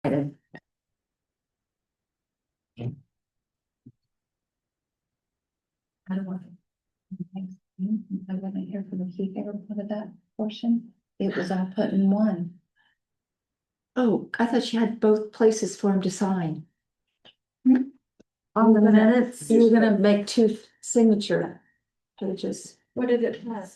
And I don't want. I wasn't here for the key ever part of that portion. It was all put in one. Oh, I thought she had both places for him to sign. On the minutes, you were gonna make two signature pages. What did it have?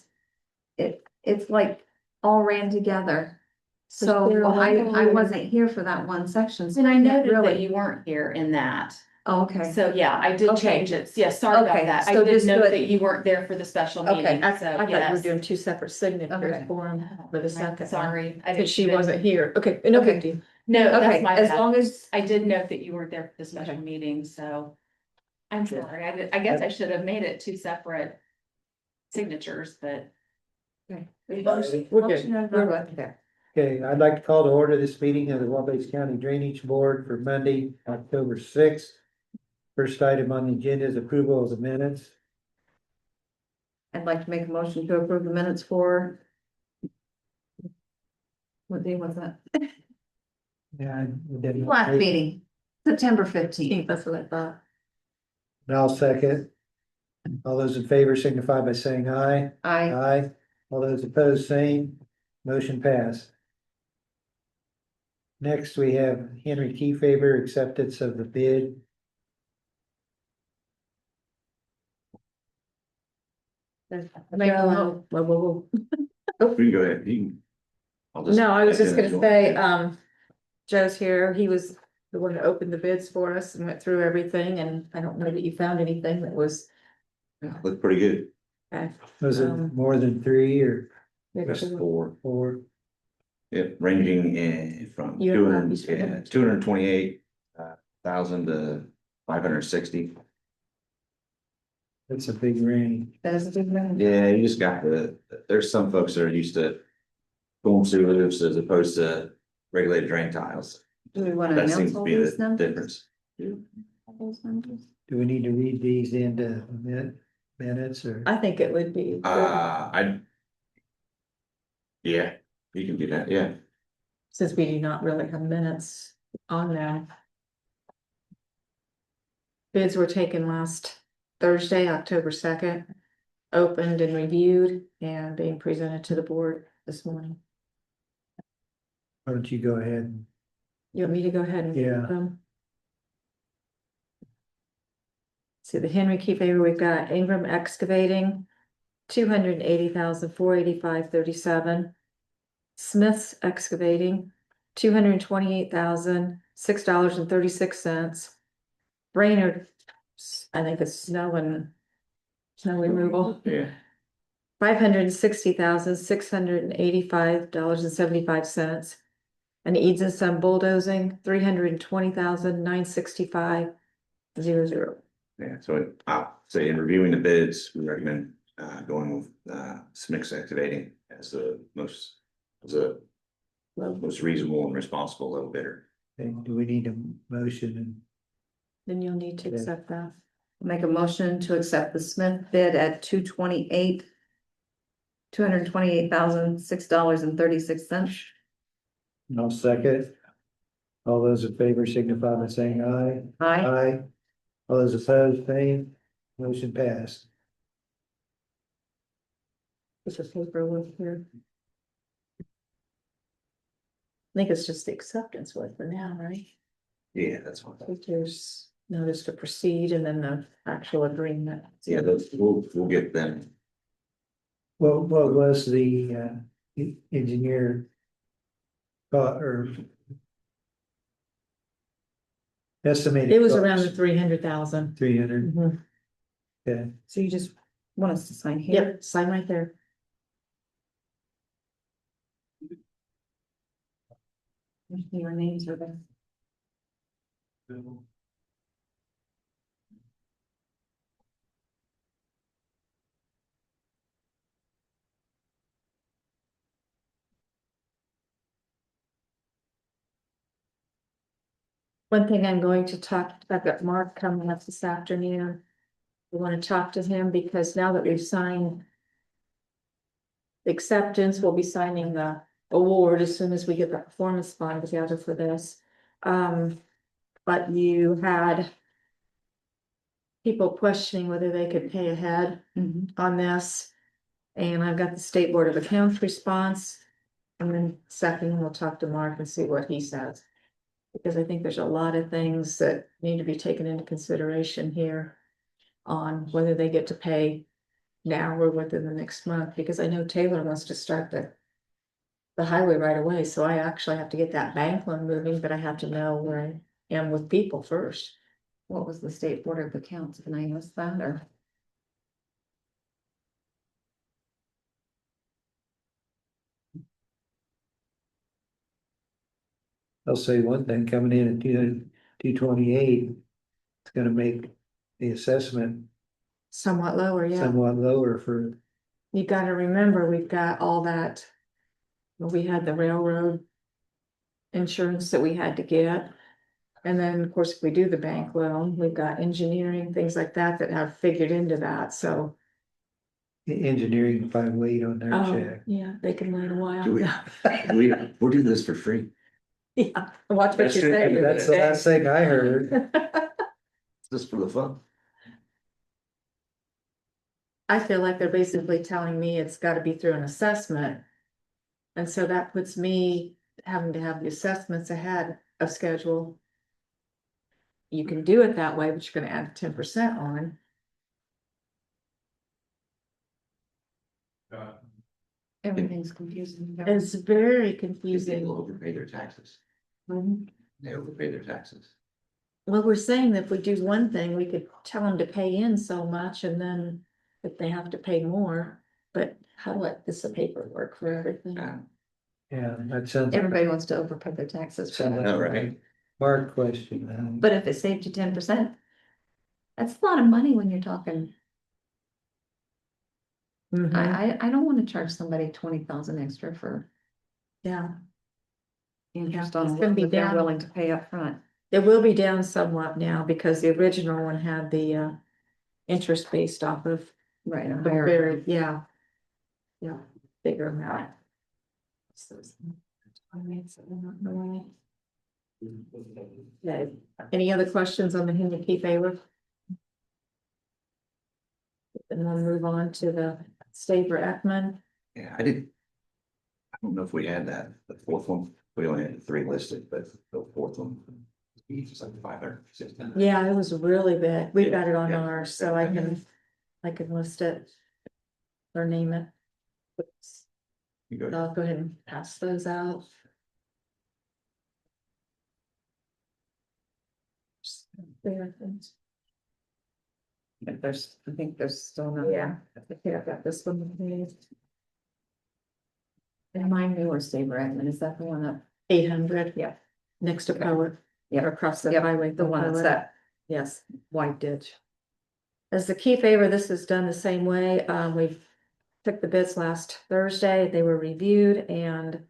It's like all ran together. So I wasn't here for that one section. And I noted that Really. you weren't here in that. Oh, okay. So yeah, I did Okay. change it. Yeah, sorry about Okay, that. I so did just note do it- that you weren't there for the special Okay, meeting, I so thought you were yes. doing two separate signatures for him for the second one. Sorry. I Cause didn't she even- wasn't here. Okay, no Okay. big deal. No, that's Okay, my as bad. long as, I did note that you weren't there for the special Okay. meeting, so. I'm sorry. I guess I should have made it two separate signatures, but. okay. We're good. Motion and We're vote there. Okay, I'd like to call to order this meeting of the Wabash County Drainage Board for Monday, October 6th. First item on the agenda is approval of the minutes. I'd like to make a motion to approve the minutes for. What day was that? Yeah. we didn't- Last meeting, September 15th, that's what I thought. And I'll second. All those in favor signify by saying aye. Aye. All those opposed, same. Motion passed. Next, we have Henry Keyfaber, acceptance of the bid. Make a mo- whoa. We can go ahead. You can. I'll just- No, I was just gonna Yeah. say, Joe's here, he was the one that opened the bids for us and went through everything, and I don't know that you found anything that was. Yeah, looked pretty good. Was it more than three or Just four. four? Yep, ranging in from You have 200 copies for him? 228 thousand to 560. That's a big range. That is a big one. Yeah, you just got there's some folks that are used to going through loops as opposed to regulated drain tiles. Do we want to That announce seems to all be these the numbers? difference. Those numbers? Do we need to read these into minutes or? I think it would be. Yeah, you can do that, yeah. Since we do not really have minutes on there. Bids were taken last Thursday, October 2nd, opened and reviewed and being presented to the board this morning. Why don't you go ahead? You want me to go ahead and? Yeah. See the Henry Keyfaber, we've got Ingram Excavating, 280,485.37. Smith's Excavating, $228,006.36. Brainerd, I think it's snow removal, Yeah, $560,685.75. And Eads and Son Bulldozing, $320,965.00. yeah, so I'll say in reviewing the bids, we recommend going with Smix Excavating as the most reasonable and responsible low bidder. Okay, do we need a motion and Then you'll need to Okay. accept that. Make a motion to accept the Smith bid at $228,606.36. I'll second. All those in favor signify by saying aye. Aye. Aye. All those opposed, same. Motion passed. This is paperwork here. I think it's just the acceptance one for now, right? Yeah, that's what. I think there's notice to proceed and then the actual agreement. Yeah, we'll get them. What was the engineer? Or estimated? It was around the 300,000. 300, okay. So you just want us to sign here? Yep, sign right there. Your names are there. One thing I'm going to talk, I've got Mark coming up this afternoon. We want to talk to him because now that we've signed the acceptance, we'll be signing the award as soon as we get the performance bond together for this. But you had people questioning whether they could pay ahead on this. And I've got the State Board of Accounts response. And then second, we'll talk to Mark and see what he says. Because I think there's a lot of things that need to be taken into consideration here on whether they get to pay now or within the next month, because I know Taylor wants to start the highway right away, so I actually have to get that bank loan moving, but I have to know where I am with people first. What was the State Board of Accounts? Can I ask that or? I'll say one thing, coming in at 228, it's gonna make the assessment Somewhat lower, yeah. somewhat lower for, You gotta remember, we've got all that. Well, we had the railroad insurance that we had to get. And then, of course, if we do the bank loan, we've got engineering, things like that that have figured into that, so. the engineering if I wait on their Oh, check. yeah, they can wait a while. Do we- Yeah, We're doing this for free. watch what you say. That's the last thing I heard. Just for the fun. I feel like they're basically telling me it's gotta be through an assessment. And so that puts me having to have the assessments ahead of schedule. You can do it that way, but you're gonna add 10% on. Everything's confusing. It's very People confusing. overpay their taxes. Mhm. They overpay their taxes. Well, we're saying that if we do one thing, we could tell them to pay in so much and then if they have to pay more. But how do I, this is the paperwork for everything. Yeah, that sounds. Everybody wants to overpay their taxes. Sounds like All a right. Mark question. But if it saved you 10%, that's a lot of money when you're talking. Mhm. I don't want to charge somebody 20,000 extra for Yeah, interest Yeah, on it's a gonna loan be that they're down. willing to pay up front. it will be down somewhat now because the original one had the interest based off of Right. A the higher. very, yeah. Yeah, bigger amount. Okay, any other questions on the Henry Key favor? And then move on to the Staver Ekman. Yeah, I did. I don't know if we had that, the fourth one, we only had three listed, but the fourth one. It's just like 560. Yeah, it was really big. We've got it on Yeah. ours, so I can list it. Or name it. Oops. You go. I'll go ahead and pass those out. There, thanks. But I think there's still not. Yeah, I think I've got this one. And mine newer Saber Edmund, is that the one that? 800. Yeah. Next to Power. Yeah. Or across the Yep, highway. the one that's Power. that Yes. white ditch. As the key favor, this is done the same way. We took the bids last Thursday. They were reviewed and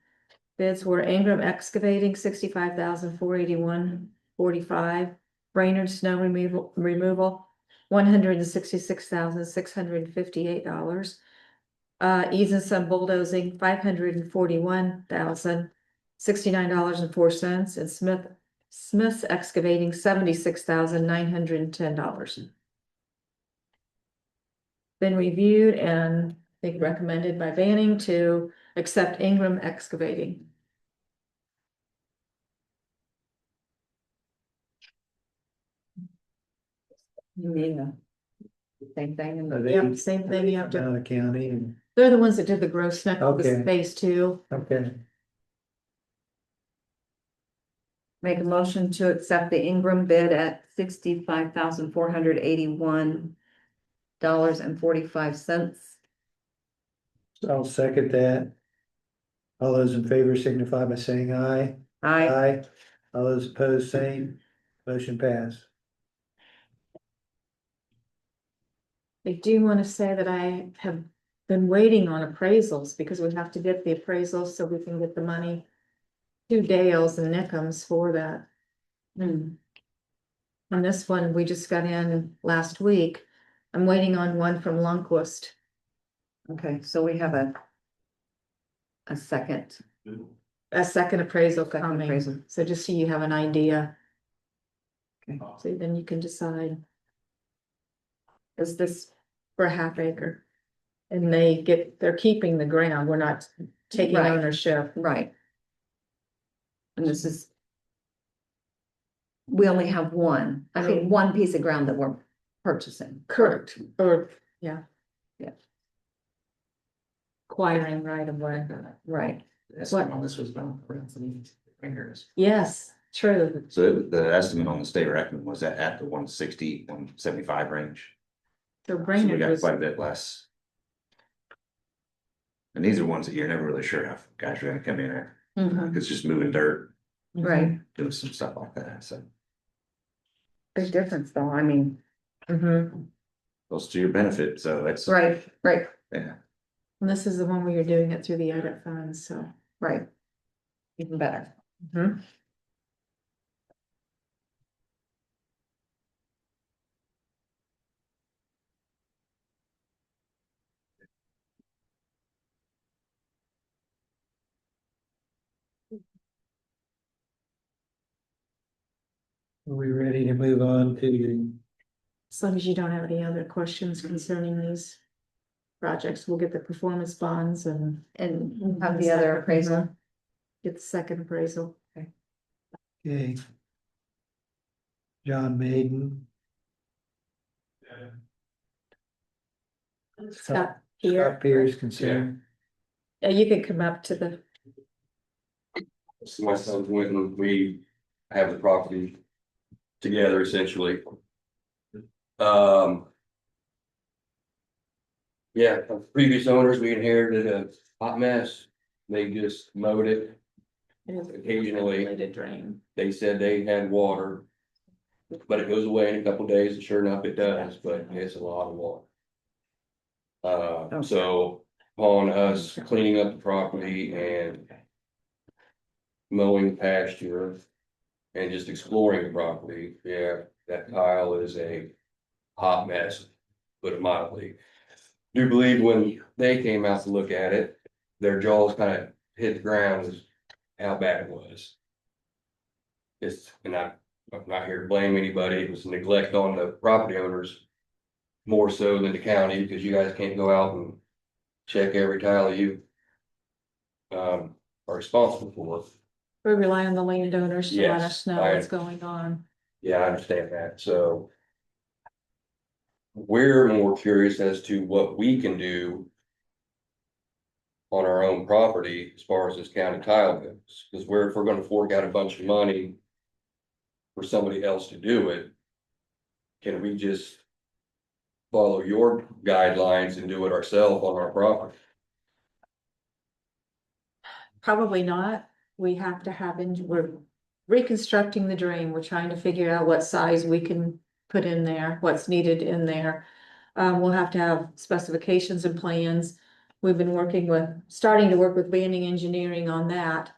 bids were Ingram Excavating, 65,481.45. Brainerd Snow Removal, $166,658. Eads and Son Bulldozing, $541,069.04, and Smith's Excavating, $76,910. Been reviewed and I think recommended by Banning to accept Ingram Excavating. You mean the same thing in the. Yep, same thing, you have to, Down the county and, they're the ones that did the gross neck of Okay. the phase two. okay, Make a motion to accept the Ingram bid at $65,481.45. I'll second that. All those in favor signify by saying aye. I, All those opposed, same. Motion passed. I do want to say that I have been waiting on appraisals because we have to get the appraisals so we can get the money to Dales and Nickums for that. And this one, we just got in last week. I'm waiting on one from Lundquist. okay, so we have a second. a second appraisal Second coming, appraisal. so just so you have an idea. Okay. So then you can decide. Is this for a half acre? And they're keeping the ground, we're not taking Right. ownership. Right. And this is. We only have one, I mean, one piece of ground that we're purchasing. Correct, or, yeah. Yeah. Acquiring right of way. Right, The estimate on this was about around 3 fingers. Yes, true. So the estimate on the state reckoning was at the 160, 175 range. So So we Brainerd got was, quite a bit less. And these are ones that you're never really sure how guys are gonna come in at. Mhm. It's just moving dirt, Right, doing some stuff like that, so. big difference though, I mean, Mhm. Goes to your benefit, so that's. right, Yeah, And this is the one where you're doing it through the edit funds, so. right. Even better. Mhm. Are we ready to move on to, As long as you don't have any other questions concerning these projects, we'll get the performance bonds and. And have the other appraisal. Get the second appraisal. okay. John Maiden, Scott here. Scott Pierce concern. Yeah, you can come up to the, So my son's went and we have the property together essentially. Um. Yeah, from previous owners, we inherited a hot mess. They just mowed it. Occasionally, Let it drain. they said they had water. But it goes away in a couple days, and sure enough, it does, but it's a lot of water. So upon us cleaning up the property and mowing the pasture and just exploring the property, yeah, that tile is a hot mess, put it mildly. Do believe when they came out to look at it, their jaws kind of hit the ground as how bad it was. I'm not here to blame anybody, it was neglect on the property owners. More so than the county, because you guys can't go out and check every tile you are responsible for. We rely on the landowners to let Yes, us know what's going on. Yeah, I understand that, so. We're more curious as to what we can do. On our own property as far as this county tile goes, because if we're gonna fork out a bunch of money. For somebody else to do it. Can we just. Follow your guidelines and do it ourselves on our property? Probably not. We have to have, we're reconstructing the drain. We're trying to figure out what size we can put in there, what's needed in there. We'll have to have specifications and plans. We've been starting to work with Banding Engineering on that.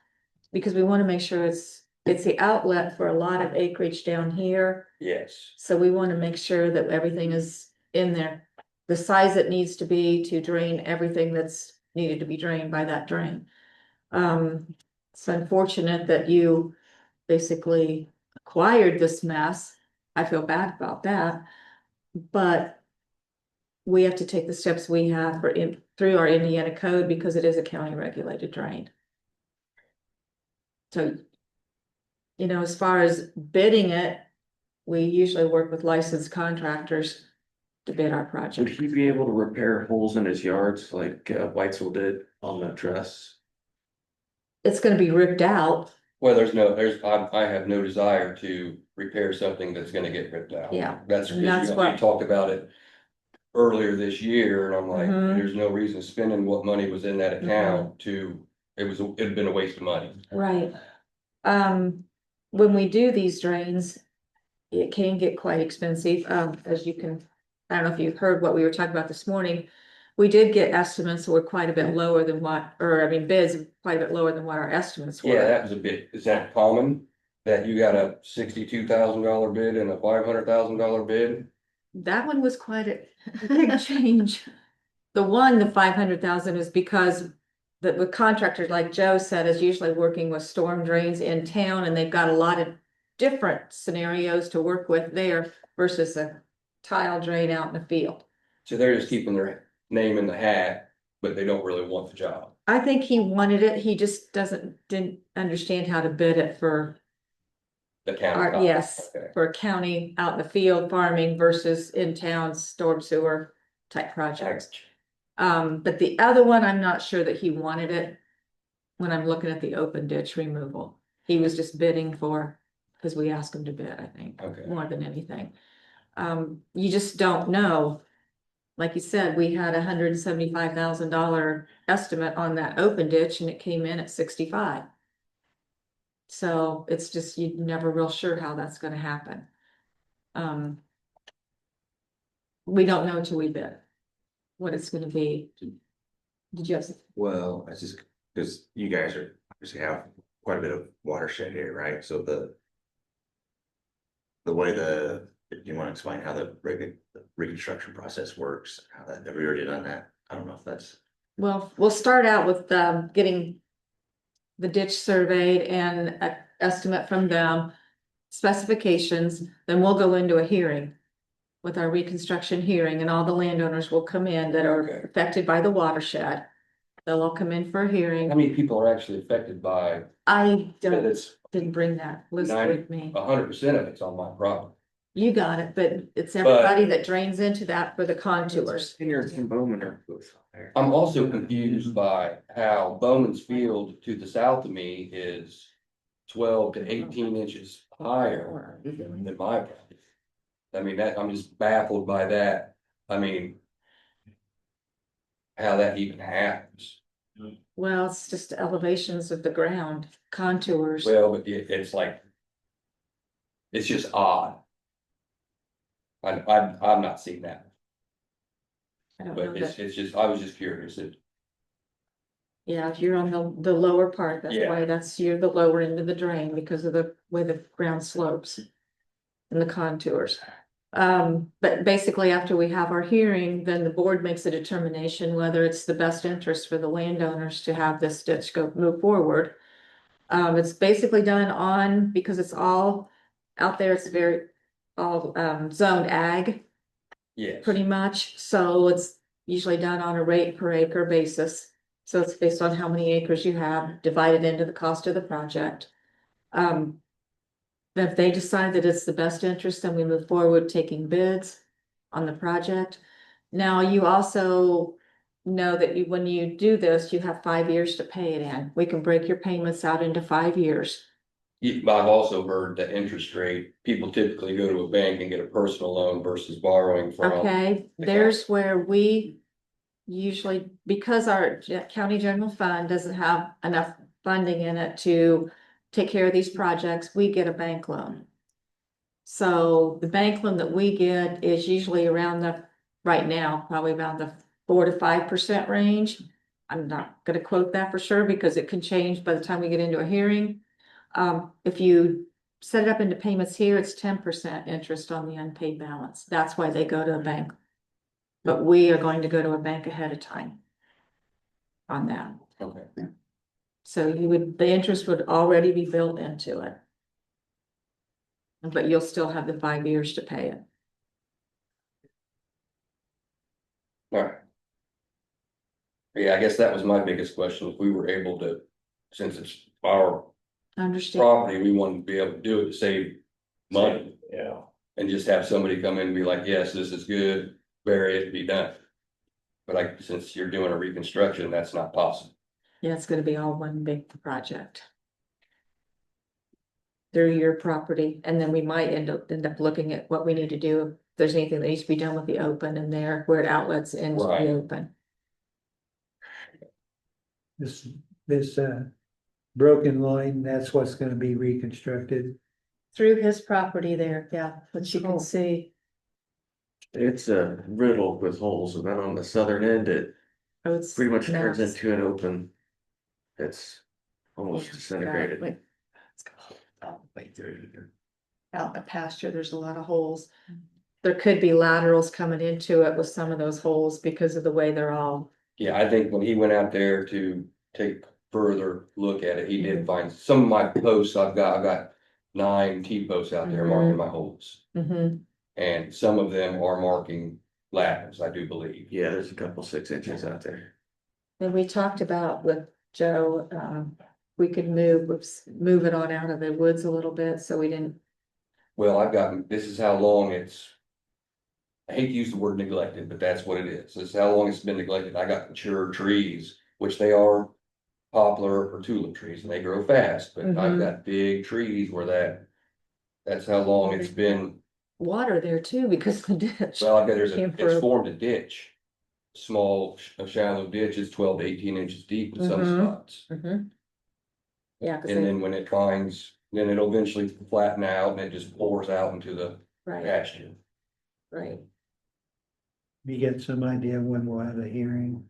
Because we want to make sure it's the outlet for a lot of acreage down here. Yes. So we want to make sure that everything is in there. The size it needs to be to drain everything that's needed to be drained by that drain. It's unfortunate that you basically acquired this mess. I feel bad about that. But we have to take the steps we have through our Indiana code because it is a county regulated drain. So, as far as bidding it, we usually work with licensed contractors to bid our Would project. he be able to repair holes in his yards like Whitesville did on the truss? It's gonna be ripped out. Well, I have no desire to repair something that's gonna get ripped out. Yeah, That's, and that's we what- talked about it. Earlier this year, and I'm like, Mhm. there's no reason spending what money was in that account it'd been a waste of money. Right. When we do these drains, it can get quite expensive, as you can, I don't know if you've heard what we were talking about this morning. We did get estimates that were quite a bit lower than bids quite a bit lower than what our estimates were. Yeah, that was a bit, is that common? That you got a $62,000 bid and a $500,000 bid? That one was quite a big change. The 500,000 is because that with contractors, like Joe said, is usually working with storm drains in town, and they've got a lot of different scenarios to work with there versus a tile drain out in the field. So they're just keeping their name in the hat, but they don't really want the job. I think he wanted it, he just didn't understand how to bid it for The county. yes, Okay. for county out in the field farming versus in town storm sewer type projects. But the other one, I'm not sure that he wanted it. When I'm looking at the open ditch removal, he was just bidding for, because we asked him to bid, I think, Okay. more than anything. You just don't know. Like you said, we had $175,000 estimate on that open ditch and it came in at 65. So it's just, you're never real sure how that's gonna happen. We don't know till we bid what it's gonna be. Did you have? Well, I just, because you guys are, obviously have quite a bit of watershed here, right? So the way you want to explain how the reconstruction process works, how that, have we already done that? I don't know if that's. Well, we'll start out with getting the ditch surveyed and an estimate from them, specifications, then we'll go into a hearing with our reconstruction hearing, and all the landowners will come in that are Okay. affected by the watershed. They'll all come in for a How hearing. many people are actually affected by, I it's didn't bring that list with me. 100% of it's on my property. You got it, but it's everybody that drains into that for the contours. Here in Bowman are both there. I'm also confused by how Bowman's Field to the south of me is 12 to 18 inches higher than my property. I mean, I'm just baffled by that. I mean, how that even happens. Well, it's just elevations of the ground, contours. Well, but it's like, it's just odd. I've not seen that, I don't know but it's that, just, I was just curious. yeah, if you're on the lower part, that's Yeah. why you're the lower end of the drain because of the way the ground slopes. And the contours. But basically, after we have our hearing, then the board makes a determination whether it's the best interest for the landowners to have this ditch move forward. It's basically done on, because it's all out there, it's very all zoned ag, Yes. pretty much. So it's usually done on a rate per acre basis. So it's based on how many acres you have divided into the cost of the project. If they decide that it's the best interest, then we move forward taking bids on the project. Now, you also know that when you do this, you have 5 years to pay it in. We can break your payments out into 5 years. I've also heard that interest rate, people typically go to a bank and get a personal loan versus borrowing from. Okay, the there's where we usually, because our county general fund doesn't have enough funding in it to take care of these projects, we get a bank loan. So the bank loan that we get is usually around right now, probably around the 4 to 5% range. I'm not gonna quote that for sure because it can change by the time we get into a hearing. If you set it up into payments here, it's 10% interest on the unpaid balance. That's why they go to a bank. But we are going to go to a bank ahead of time on that. Okay. So the interest would already be built into it. But you'll still have the 5 years to pay it. All right. Yeah, I guess that was my biggest question. If we were able to, since it's our Understand? property, we wanted to be able to do it to save money. Yeah. And just have somebody come in and be like, yes, this is good, bury it, be done. But since you're doing a reconstruction, that's not possible. Yeah, it's gonna be all one big project. Through your property, and then we might end up looking at what we need to do. If there's anything that needs to be done with the open in there, where it outlets into Right. the open. This broken line, that's what's gonna be reconstructed. Through his property there, yeah, which you can see. It's riddled with holes, and then on the southern end, it Oh, it's pretty much turns nuts. into an open. It's almost Yeah, disintegrated. wait. Let's go all the way through here. Out in the pasture, there's a lot of holes. There could be laterals coming into it with some of those holes because of the way they're all. Yeah, I think when he went out there to take further look at it. He did find some of my posts, I've got 9 T-posts out there marking my holes. Mm-hmm. And some of them are marking laterals, I do believe. Yeah, there's a couple 6 inches out there. And we talked about with Joe, we could move it on out of the woods a little bit, so we didn't. Well, this is how long it's. I hate to use the word neglected, but that's what it is. This is how long it's been neglected. I got mature trees, which they are poplar or tulip trees, and they grow fast, but I've Mhm. got big trees where that's how long it's been. Water there too, because the ditch. Well, I've got, Came for- it's formed a ditch. Small, a shallow ditch is 12 to 18 inches deep in some Mhm. spots. Mhm. Yeah, And then when it finds, then it'll eventually flatten out and it just pours out into the right, pasture. right. You get some idea when we'll have a hearing?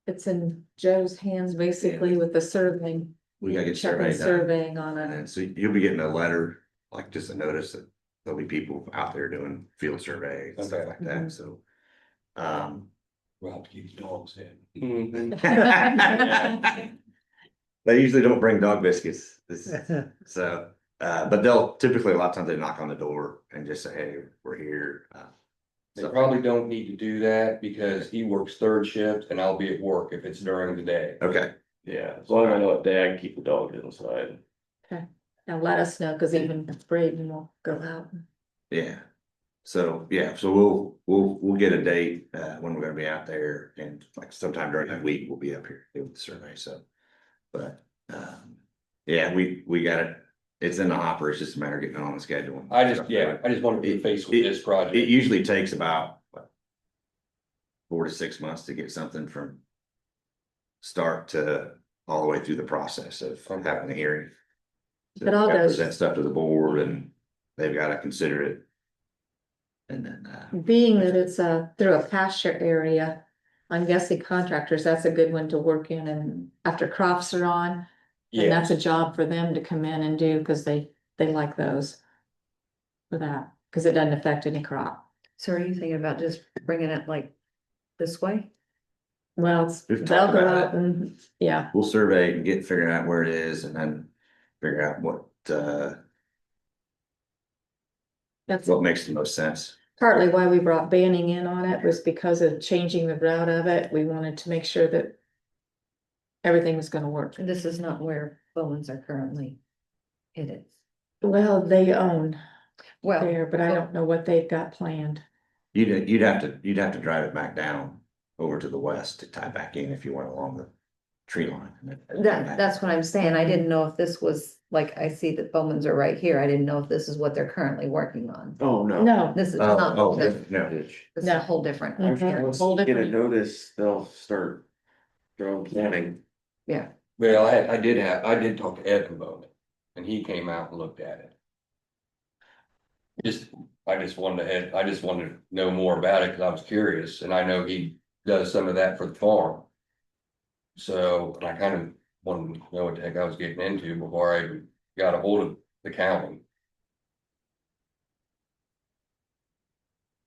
It's in Joe's hands basically with the surveying. We gotta get checking survey done. Surveying on And it. then, so you'll be getting a letter, like just a notice that there'll be people out there doing field surveys and stuff Okay. like that, Mhm. so. We'll have to keep the dogs in. They usually don't bring dog biscuits, so, but they'll typically, a lot of times they knock on the door and just say, hey, we're here. They probably don't need to do that because he works 3rd shift and I'll be at work if it's during the day. Okay, Yeah, as long as I know what day I can keep the dog inside. Now let us know, cause even Braden will go out. yeah. So, yeah, so we'll get a date, when we're gonna be out there, and like sometime during that week, we'll be up here doing the survey, so. But, yeah, we got it, it's in the hopper, it's just a matter of getting it on the schedule. I just wanted to be faced with this project. It usually takes about what, 4 to 6 months to get something from start to all the way through the process of having the hearing. So But all gotta those- present stuff to the board and they've gotta consider it. And then, Being that it's through a pasture area, I'm guessing contractors, that's a good one to work in and after crops are on. And Yeah, that's a job for them to come in and do, cause they like those. For that, cause it doesn't affect any crop. So are you thinking about just bringing it like this way? Well, We've they'll talked go about out and, yeah, we'll survey and figure out where it is and then figure out that's what makes the most sense. partly why we brought Banning in on it, was because of changing the route of it. We wanted to make sure that everything was gonna work. And this is not where Bowman's are currently. It is. Well, they own Well. there, but I don't know what they've got planned. You'd have to drive it back down over to the west to tie back in if you went along the tree line. That's what I'm saying. I didn't know if this was, like, I see that Bowman's are right here. I didn't know if this is what they're currently working on. Oh, no. No, This is Oh, not, oh, this no, is No. a whole different. Mhm. area. Once Whole you get a different- notice, they'll start drone planning. Yeah, well, I did talk to Evan about it and he came out and looked at it. I just wanted to know more about it because I was curious and I know he does some of that for the farm. So I kind of wanted to know what the heck I was getting into before I even got a hold of the county.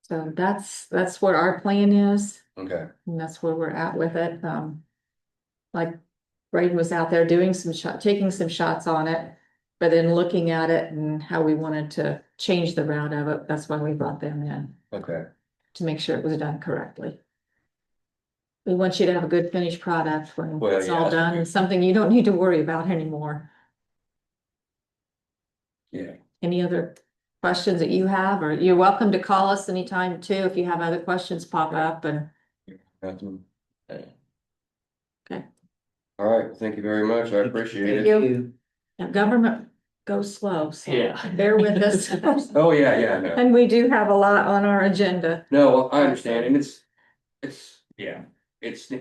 so that's what our plan is. Okay, And that's where we're at with it. Like Braden was out there doing taking some shots on it, but then looking at it and how we wanted to change the route of it. That's why we brought them in, okay. to make sure it was done correctly. We want you to have a good finished product when Well, it's yeah, all that's done, good. and something you don't need to worry about anymore. Yeah, Any other questions that you have, or you're welcome to call us anytime too, if you have other questions pop up and. nothing. Okay. All right, well, thank you very much. I appreciate Thank it. you. Now, government goes slow, so Yeah. bear with us. Oh, yeah, no. And we do have a lot on our agenda. No, I understand, and it's,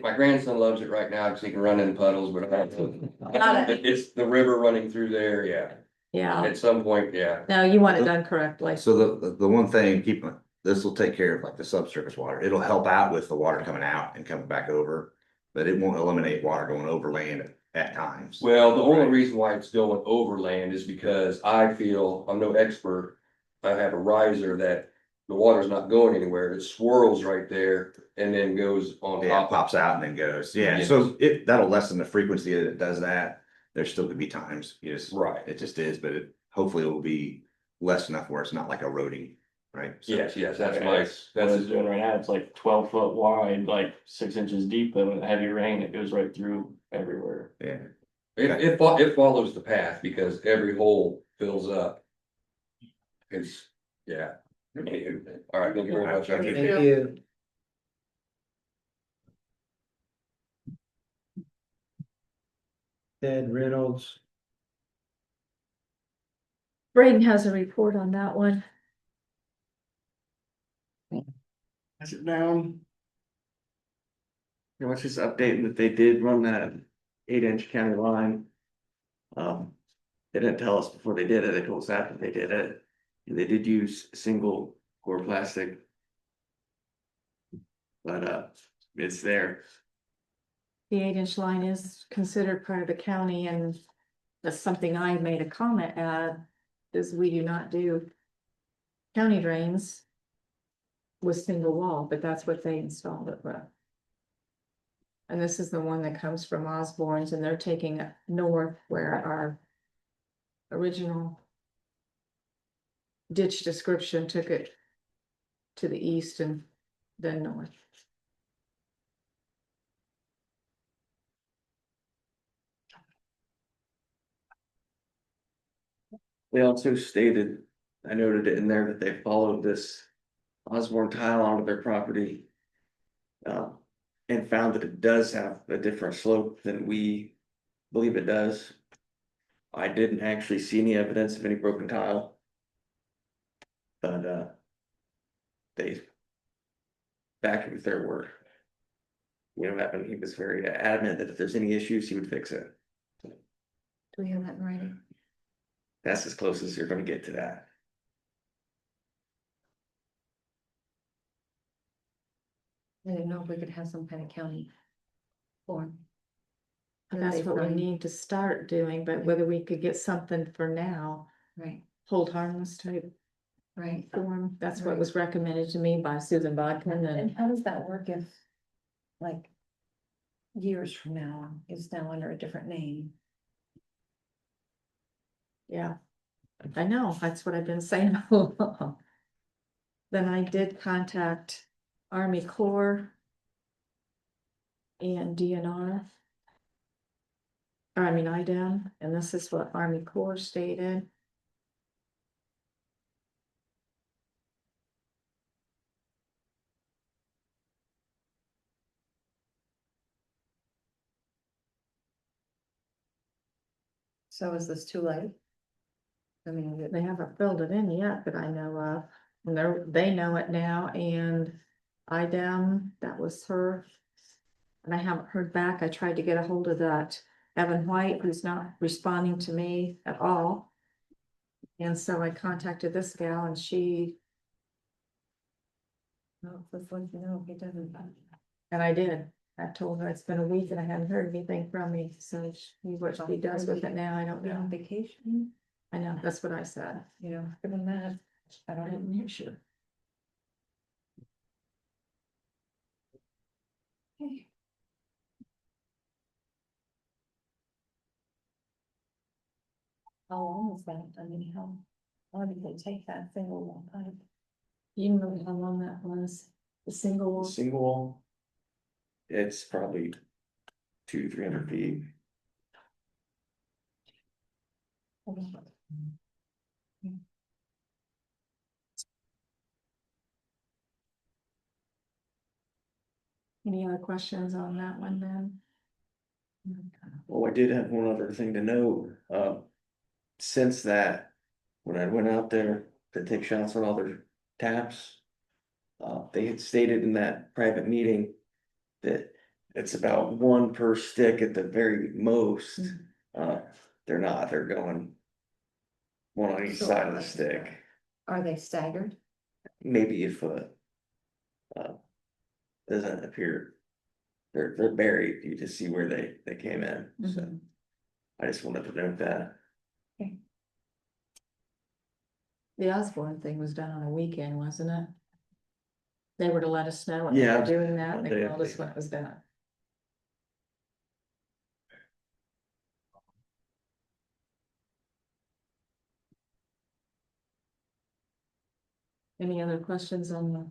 my grandson loves it right now, because he can run in puddles, but Got it's the river running through there, yeah. Yeah, At some point, yeah, no, you want it done correctly. So the one thing, this will take care of like the subsurface water. It'll help out with the water coming out and coming back over. But it won't eliminate water going over land at times. well, the only reason why it's going overland is because I feel, I'm no expert. I have a riser that the water's not going anywhere, it swirls right there and then goes on Yeah, top. it pops out and then goes, yeah, Yes. so that'll lessen the frequency that it does that. There still could be times, yes, Right, it just is, but hopefully it will be less enough where it's not like eroding, right? So- yes, that's Okay, my, what that's, it's doing right now, it's like 12 foot wide, like 6 inches deep, and with heavy rain, it goes right through everywhere. Yeah, it follows the path because every hole fills up. It's, yeah. All right, thank you very much. Thank you. Ted Reynolds, Braden has a report on that one. Pass it down. It was just updating that they did run that 8 inch county line. They didn't tell us before they did it, they told us after they did it. And they did use single core plastic. But it's there. The 8 inch line is considered part of the county, and that's something I made a comment at, is we do not do county drains with single wall, but that's what they installed it with. And this is the one that comes from Osborne's, and they're taking it north where our original ditch description took it to the east and then north. They also stated, I noted it in there that they followed this Osborne tile onto their property. And found that it does have a different slope than we believe it does. I didn't actually see any evidence of any broken tile. But they backed with their word. You know, Evan, he was very adamant that if there's any issues, he would fix it. Do we have that in writing? That's as close as you're gonna get to that. I didn't know if we could have some kind of county form. And that's what we need to start doing, but whether we could get something for now, Right, hold harmless type right. form, that's what Right. was recommended to me by Susan Bodkin, And and how does that work if, like, years from now, it's now under a different name? yeah. I know, that's what I've been saying all along. Then I did contact Army Corps and DNR. Or I mean IDEM, and this is what Army Corps stated. So is this too late? I mean, They haven't filled it in yet that I know of, and they know it now, and IDEM, that was her. And I haven't heard back, I tried to get a hold of that Evan White, who's not responding to me at all. And so I contacted this gal and she, no, let's let you know if he doesn't. and I did, I told her it's been a week and I hadn't heard anything from me, so what she does with it now, I don't Be on know. vacation, I know, that's what I said. you know, given that, I I don't know. didn't hear sure. Okay. How long is that? I mean, how long did they take that single one pipe? You know how long that was, the single one? Single. It's probably 200-300 feet. Any other questions on that one then? Well, I did have one other thing to note, since that, when I went out there to take shots on all their taps. They had stated in that private meeting that it's about one per stick at the very most. They're not, they're going one on each So side of the like- stick, Are they staggered? maybe a foot. Doesn't appear, they're buried, you just see where they came in, so. I just wanted to note that. The Osborne thing was done on a weekend, wasn't it? They were to let us know when they Yeah. were doing that, and They they told us updated. when it was done. Any other questions on the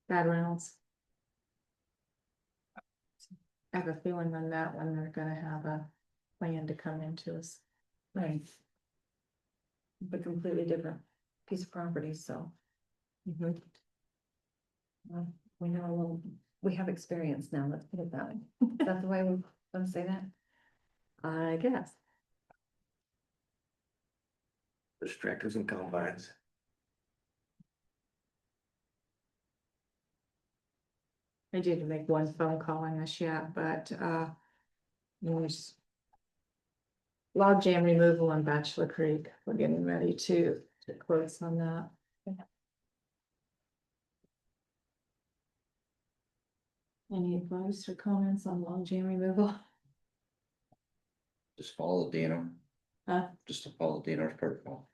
bad rounds? I have a feeling on that one, they're gonna have a plan to come into us. Right. But completely different piece of property, so. Mhm. Well, we know a little, we have experience now, let's put it that way. Is that the way we want to say that? I guess. There's tractors and combines. I did make one phone call on this yet, but there's log jam removal on Bachelor Creek. We're getting ready to quotes on that. Any advice or comments on log jam removal? Just follow Dino, just to follow Dino's protocol.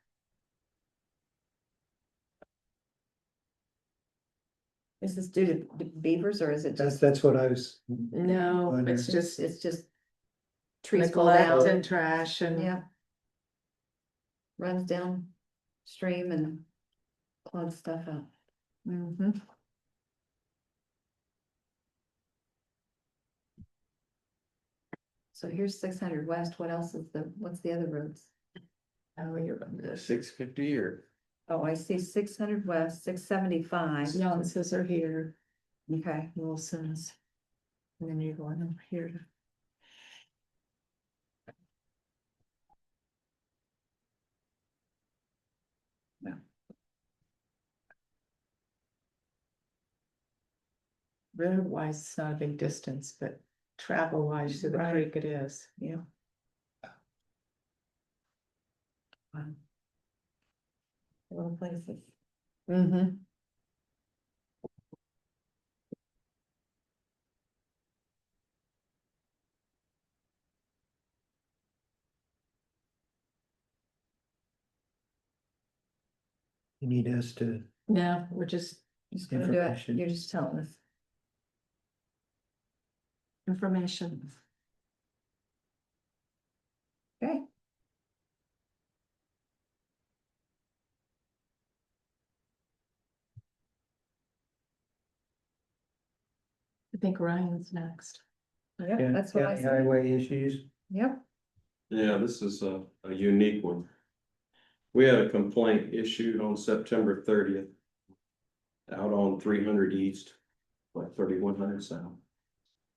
Is this due to beavers or is it just, That's what I was. No, it's just it's just trees fall neglect down? and trash and. Yeah. Runs down stream and clogs stuff up. Mhm. So here's 600 west, what else is what's the other roads? Oh, you're. 650 or Oh, I see 600 west, 675. Youngsters are here, Okay, Wilson's. And then you're going over here to. Road wise, it's not a big distance, but travel wise to the Right. creek it is. yeah. Little places. Mm-hmm. You need us to, No, we're just Just gonna do it, Information. you're just telling us. information. Okay, I think Ryan's next. yeah, yeah, that's what I county said. highway issues. Yep, Yeah, this is a unique one. We had a complaint issued on September 30th. Out on 300 east, like 3100 south.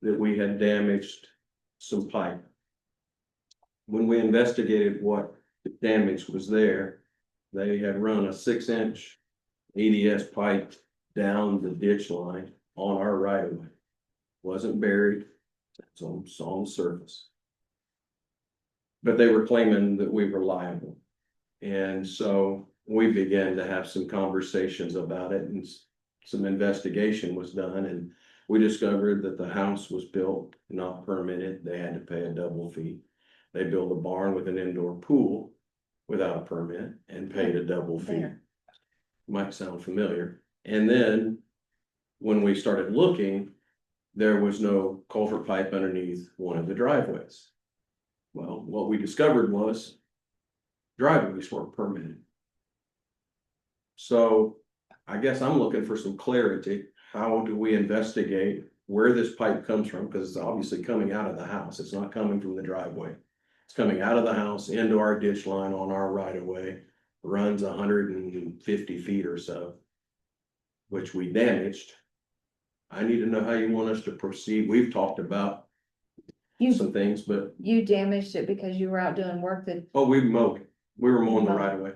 That we had damaged some pipe. When we investigated what damage was there, they had run a 6-inch ADS pipe down the ditch line on our right of way. Wasn't buried, it's on the surface. But they were claiming that we were liable. And so we began to have some conversations about it and some investigation was done and we discovered that the house was built, not permitted. They had to pay a double fee. They built a barn with an indoor pool without a permit and paid a double fee. There. Might sound familiar. And then when we started looking, there was no culvert pipe underneath one of the driveways. Well, what we discovered was driveways weren't permitted. So I guess I'm looking for some clarity. How do we investigate where this pipe comes from? Because it's obviously coming out of the house. It's not coming from the driveway. It's coming out of the house into our ditch line on our right of way, runs 150 feet or so, which we damaged. I need to know how you want us to proceed. We've talked about some things, but, you damaged it because you were out doing work that, oh, we mowed. We were mowing the Mowed. right of way.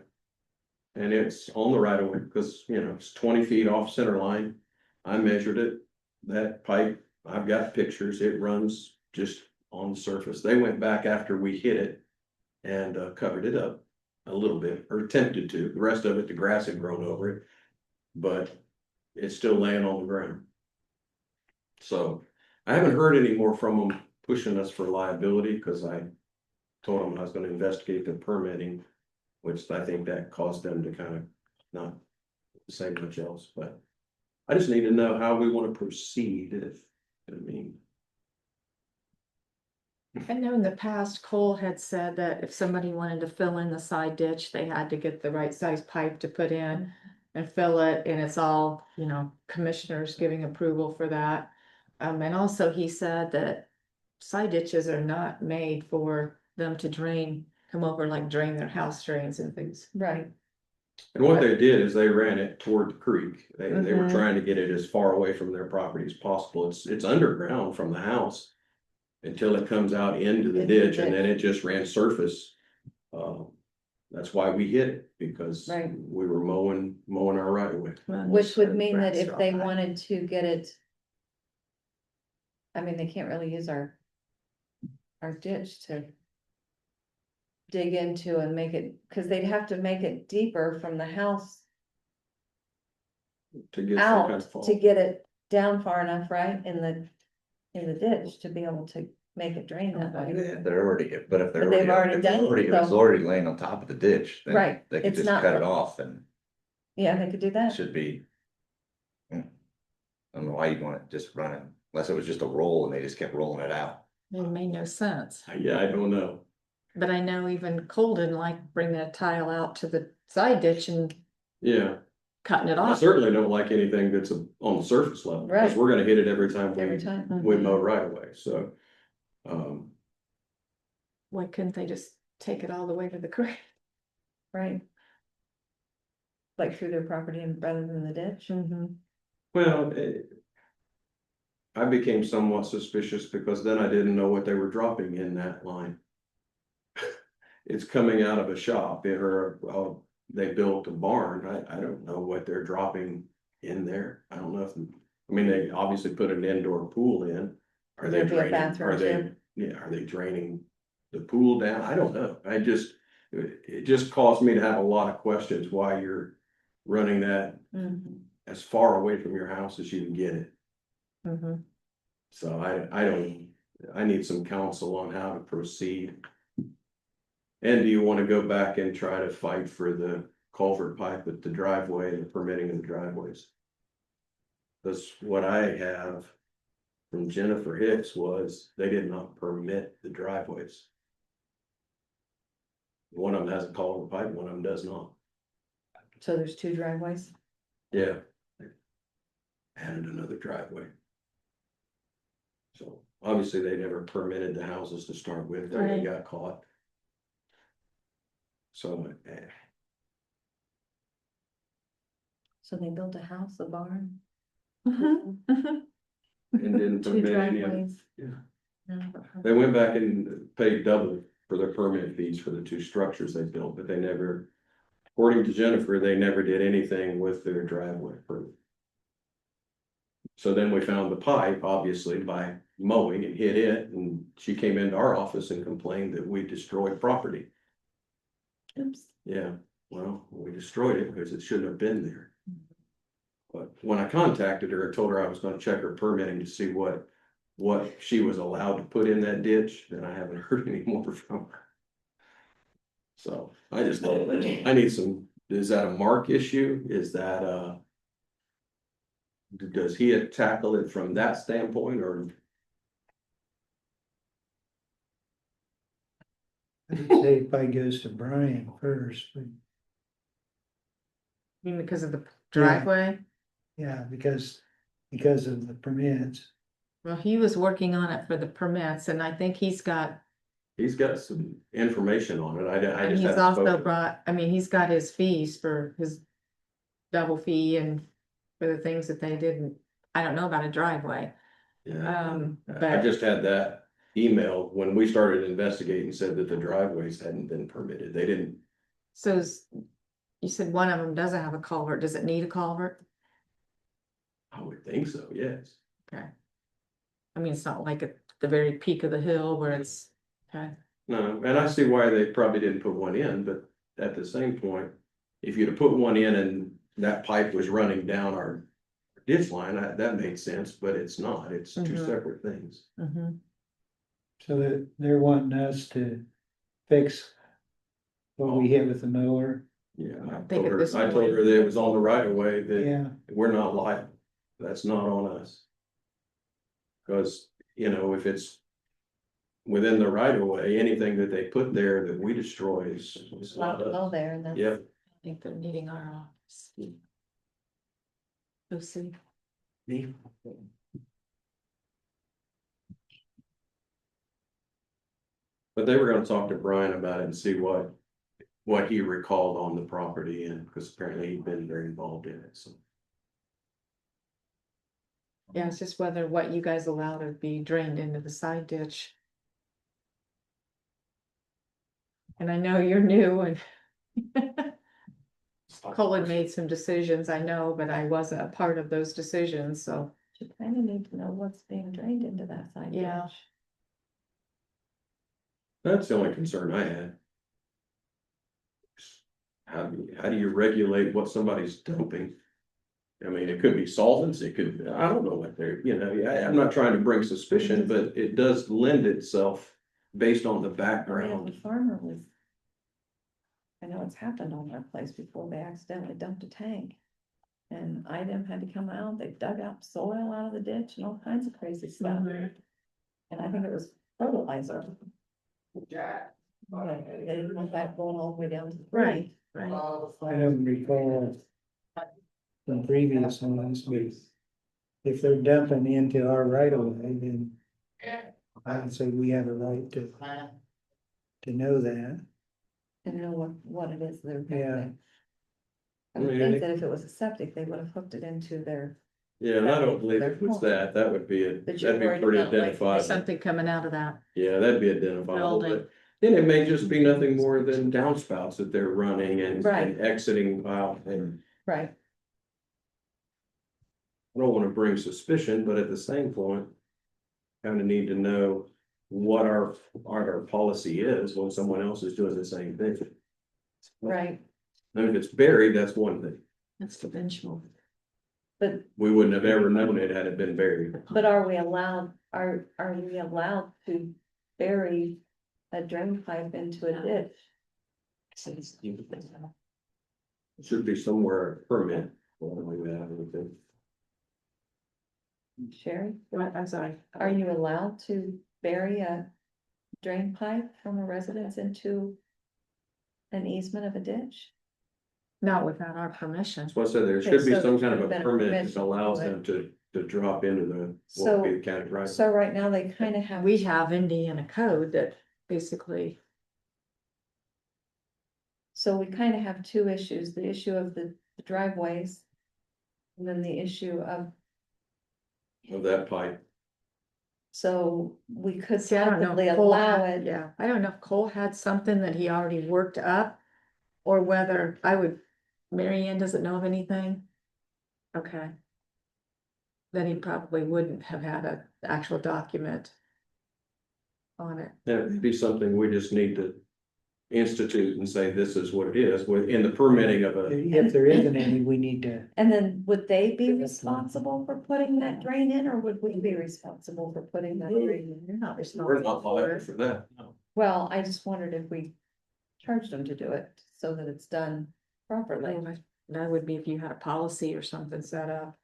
And it's on the right of way, because, it's 20 feet off center line. I measured it, that pipe, I've got pictures, it runs just on the surface. They went back after we hit it and covered it up a little bit, or attempted to. The rest of it, the grass had grown over it, but it's still laying on the ground. So I haven't heard any more from them pushing us for liability, because I told them I was gonna investigate the permitting, which I think that caused them to kind of not say much else, but I just need to know how we want to proceed if, I mean. I know in the past Cole had said that if somebody wanted to fill in the side ditch, they had to get the right size pipe to put in and fill it, and it's all, you know, commissioners giving approval for that. And also he said that side ditches are not made for them to drain, come over like drain their house drains and things. Right, And what they did is they ran it toward the creek. They were Mhm. trying to get it as far away from their property as possible. It's underground from the house. Until it comes out into the Into the ditch and then ditch. it just ran surface. That's why we hit it, because Right. we were mowing our right of way. which would mean that if they wanted to get it. I mean, they can't really use our ditch to. Dig into and make it, cause they'd have to make it deeper from the house To get some kind out of fall. to get it down far enough, right, in the ditch to be able to make it drain that way. Yeah, they're already, but if they're But they've already if they're done it, if it's so- already laying on top of the ditch, then Right, they could it's just not cut it for- off and Yeah, they could do it that. should be. I don't know why you'd want it just running, unless it was just a roll and they just kept rolling it out. It made no sense, Yeah, I don't know. but I know even Cole didn't like bring that tile out to the side ditch and Yeah, cutting it I off. certainly don't like anything that's on the surface level, because Right. we're gonna hit it every time Every time. we mow right away, so. Why couldn't they just take it all the way to the creek? Right. Like through their property and rather than the ditch. Mhm. Well, I became somewhat suspicious because then I didn't know what they were dropping in that line. It's coming out of a shop, they built a barn, I don't know what they're dropping in there, I don't know if, I mean, they obviously put an indoor pool in. Are they There'd be a draining, bathroom are they, too. yeah, are they draining the pool down? I don't know, it just caused me to have a lot of questions why you're running that Mhm. as far away from your house as you can get it. Mhm. So I need some counsel on how to proceed. And do you want to go back and try to fight for the culvert pipe at the driveway and the permitting of the driveways? That's what I have from Jennifer Hicks was they did not permit the driveways. One of them has a culvert pipe, one of them does not. So there's two driveways. Yeah. Added another driveway. So obviously they never permitted the houses to start with, they Right. got caught. So, So they built a house, a barn. Mhm. Mhm. and didn't Two permit any of it. driveways. Yeah. No. They went back and paid double for their permit fees for the two structures they built, but they never, according to Jennifer, they never did anything with their driveway permit. So then we found the pipe, obviously, by mowing and hit it, and she came into our office and complained that we destroyed property. Oops. Yeah, well, we destroyed it because it shouldn't have been there. But when I contacted her, I told her I was gonna check her permitting to see what she was allowed to put in that ditch, and I haven't heard any more from her. So I just, I need some, is that a Mark issue? Is that, does he tackle it from that standpoint, or? I'd say it probably goes to Brian first, but You mean because of the driveway? yeah, because of the permits. Well, he was working on it for the permits and I think he's got, He's got some information on it, I and just he's haven't also spoken. brought, I mean, he's got his fees for his double fee and for the things that they didn't, I don't know about a driveway. Yeah, I But just had that email when we started investigating, said that the driveways hadn't been permitted, they didn't. so you said one of them doesn't have a culvert. Does it need a culvert? I would think so, yes. Okay. I mean, it's not like at the very peak of the hill where it's, okay. No, and I see why they probably didn't put one in, but at the same point, if you'd have put one in and that pipe was running down our ditch line, that made sense, but it's not, it's two Mhm. separate things. Mhm. So that they're wanting us to fix what we hit with the mower. Yeah, I think told at her, this I told point- her that it was on the right of way, that Yeah, we're not liable. That's not on us. Cause, you know, if it's within the right of way, anything that they put there that we destroy is allowed not to go us. there and then. Yeah, I think they're needing our office. Go see. but they were gonna talk to Brian about it and see what he recalled on the property, and because apparently he'd been very involved in it, so. Yeah, it's just whether what you guys allow to be drained into the side ditch. And I know you're new and Colin made some decisions, I know, but I wasn't a part of those decisions, so. You kind of need to know what's being drained into that side Yeah. ditch. That's the only concern I had. How do you regulate what somebody's dumping? I mean, it could be solvents, it could, I don't know what they're, you know, I'm not trying to bring suspicion, but it does lend itself based on the The background. farmer was. I know it's happened on their place before, they accidentally dumped a tank. And IDEM had to come out, they dug out soil out of the ditch and all kinds of crazy stuff. Mhm. And I think it was fertilizer. But they didn't want that going all the way down to the. Right, I don't recall from previous ones, but if they're dumping into our right of way, then I would say we have a right to know that. And know what it is they're Yeah. dumping. I would think that if it was a septic, they would have hooked it into their. Yeah, and I don't believe it was that, that would be, But you're that'd be worried pretty about, like, identifiable. Something coming out of that. Yeah, that'd be identifiable, Building. but then it may just be nothing more than downspouts that they're running and Right. exiting out, and Right. I don't wanna bring suspicion, but at the same point. Kind of need to know what our policy is when someone else is doing the same thing. Right, And if it's buried, that's one thing. That's the benchmark. but, We wouldn't have ever known it had it been buried. but are we allowed to bury a drain pipe into a ditch? It should be somewhere permit. Like that, I would think. Sherry, What, I'm sorry. are you allowed to bury a drain pipe from a residence into an easement of a ditch? Not without our permission. That's what I said, there Okay, should be so some there kind of should a have been a permit permit that allows to do them to drop into the, what So- would be the county right. So right now they kind of have. We have Indiana code that basically, So we kind of have two issues, the issue of the driveways. And then the issue of, Of that pipe. so we could see, I don't know. possibly if Cole allow had- it. Yeah, I don't know if Cole had something that he already worked up. Or whether Mary Ann doesn't know of anything. Okay. Then he probably wouldn't have had an actual document. On it. That would be something we just need to institute and say, this is what it is, in the permitting of a. If there isn't any, we need to, And then would they be responsible for putting that drain in, or would we be responsible for putting that drain in? You're not We're responsible not for liable it. for that, no. Well, I just wondered if we charged them to do it so that it's done properly. That would be if you had a policy or something set up.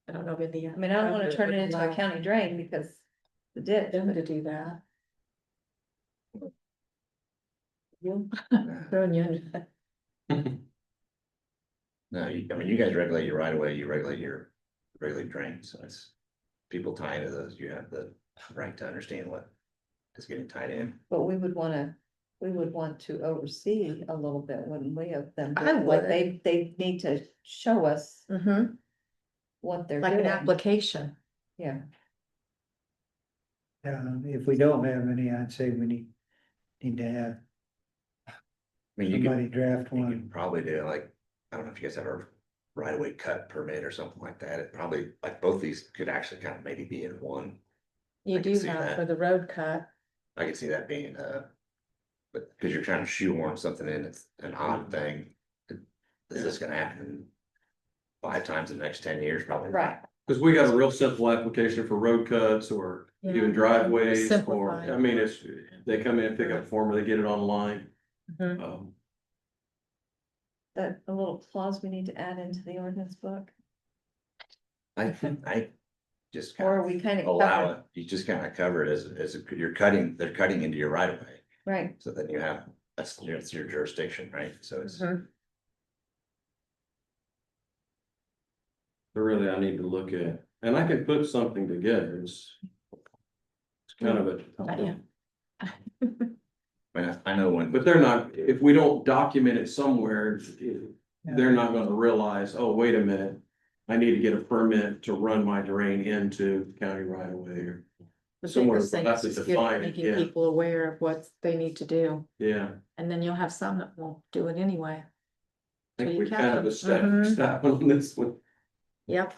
I don't know if Indiana. I mean, I don't wanna turn it into a county drain because the ditch, Them to but do that. Throwing you under that. No, I mean, you guys regulate your right of way, you regulate drains, so it's. People tie into those, you have the right to understand what is getting tied in. but we would want to oversee a little bit, wouldn't we, of them? I Like, would. they need to show us Mm-hmm, what they're like an doing. application. Yeah, if we don't have any, I'd say we need to have I mean, you somebody could, draft you one. could probably do like, I don't know if you guys have a right of way cut permit or something like that, it probably, like both these could actually kind of maybe be in one. You I can do see have that. for the road cut. I could see that being, but because you're trying to shoehorn something in, it's an odd thing. Is this gonna happen 5 times in the next 10 years? Probably. not. right. Cause we got a real simple application for road cuts or Yeah. even driveways, or, Simplified. I mean, they come in, pick up a form, or they get it online. Mhm. That a little clause we need to add into the ordinance book, I just. or are we kind of Allow covered? it, you just kind of cover it you're they're cutting into your right of way, Right, so then you have, it's your jurisdiction, right? So it's. Mhm. But really, I need to look at, and I can put something together, it's kind of Not yet. I know when, but they're not, if we don't document it somewhere, they're not gonna realize, oh, wait a minute. I need to get a permit to run my drain into county right away, or, The Somewhere biggest thing we'll is have to just define it, making yeah. people aware of what they need to do, yeah. and then you'll have some that won't do it anyway. I So think you we catch kind of them. a step, Mhm. step on this one. Yep,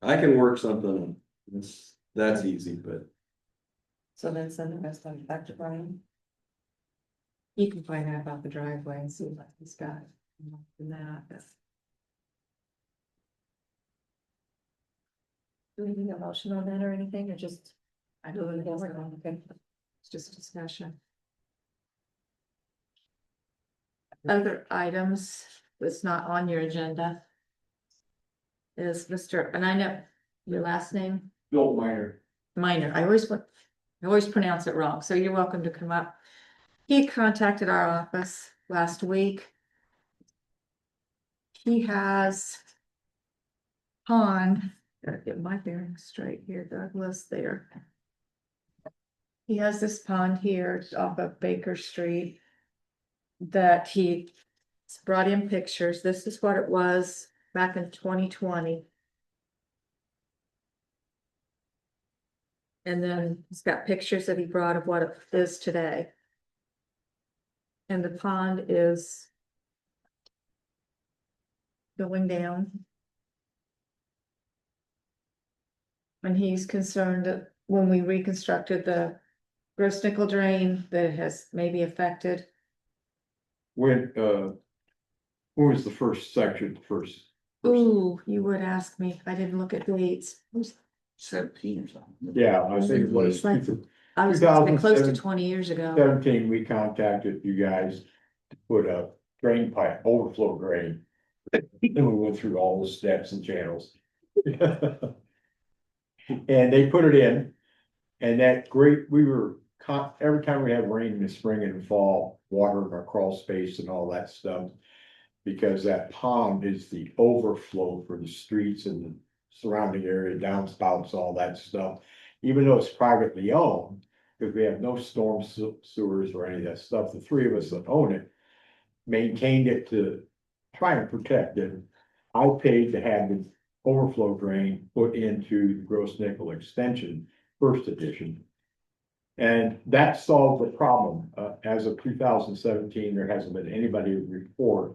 I can work something, on. That's easy, but so then send the rest of it back to Brian. you can find out about the driveway and see what he's got. And that, Do we need a motion on that or anything, or just? I don't know, Okay. it's just a discussion. Other items that's not on your agenda is Mr., and I know your last name, Bill Minor. Minor, I always pronounce it wrong, so you're welcome to come up. He contacted our office last week. He has pond, gotta get my bearings straight here, Douglas, there. He has this pond here off of Baker Street that he brought in pictures. This is what it was back in 2020. And then he's got pictures that he brought of what it is today. And the pond is going down. And he's concerned that when we reconstructed the gross nickel drain, that it has maybe affected. When was the first section first? Ooh, you would ask me, I didn't look at dates. 17 or something. Yeah, I think it was It's like- I was gonna say close to 2007. 20 years ago. 17, we contacted you guys to put a drain pipe, overflow drain. And we went through all the steps and channels. And they put it in. And that great, every time we have rain in the spring and fall, watering our crawl space and all that stuff. Because that pond is the overflow for the streets and the surrounding area, downspouts, all that stuff. Even though it's privately owned, because we have no storm sewers or any of that stuff, the three of us that own it. Maintained it to try and protect it. I paid to have the overflow drain put into the Gross Nickel Extension, first edition. And that solved the problem. As of 2017, there hasn't been anybody to report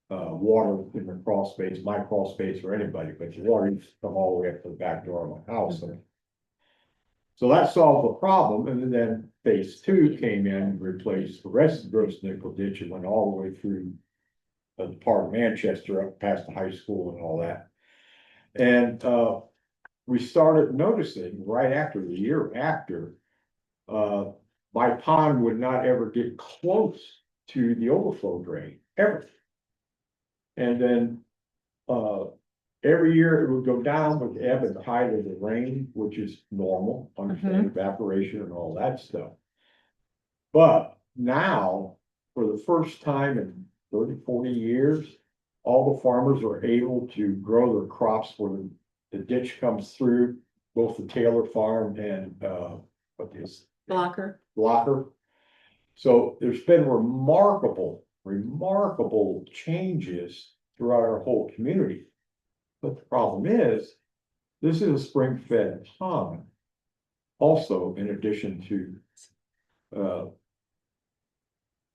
water in the crawl space, my crawl space, or anybody, but the water used to come all the way up to the back door of my house. So that solved the problem, and then phase two came in and replaced the rest of the Gross Nickel ditch and went all the way through the part of Manchester up past the high school and all that. And we started noticing right after, the year after, my pond would not ever get close to the overflow drain, ever. And then, every year it would go down with the ebb and tide of the rain, which is normal, understand evaporation and all that stuff. But now, for the first time in 30, 40 years, all the farmers are able to grow their crops when the ditch comes through, both the Taylor farm and, what is Blocker. Blocker. So there's been remarkable changes throughout our whole community. But the problem is, this is a spring fed pond. Also, in addition to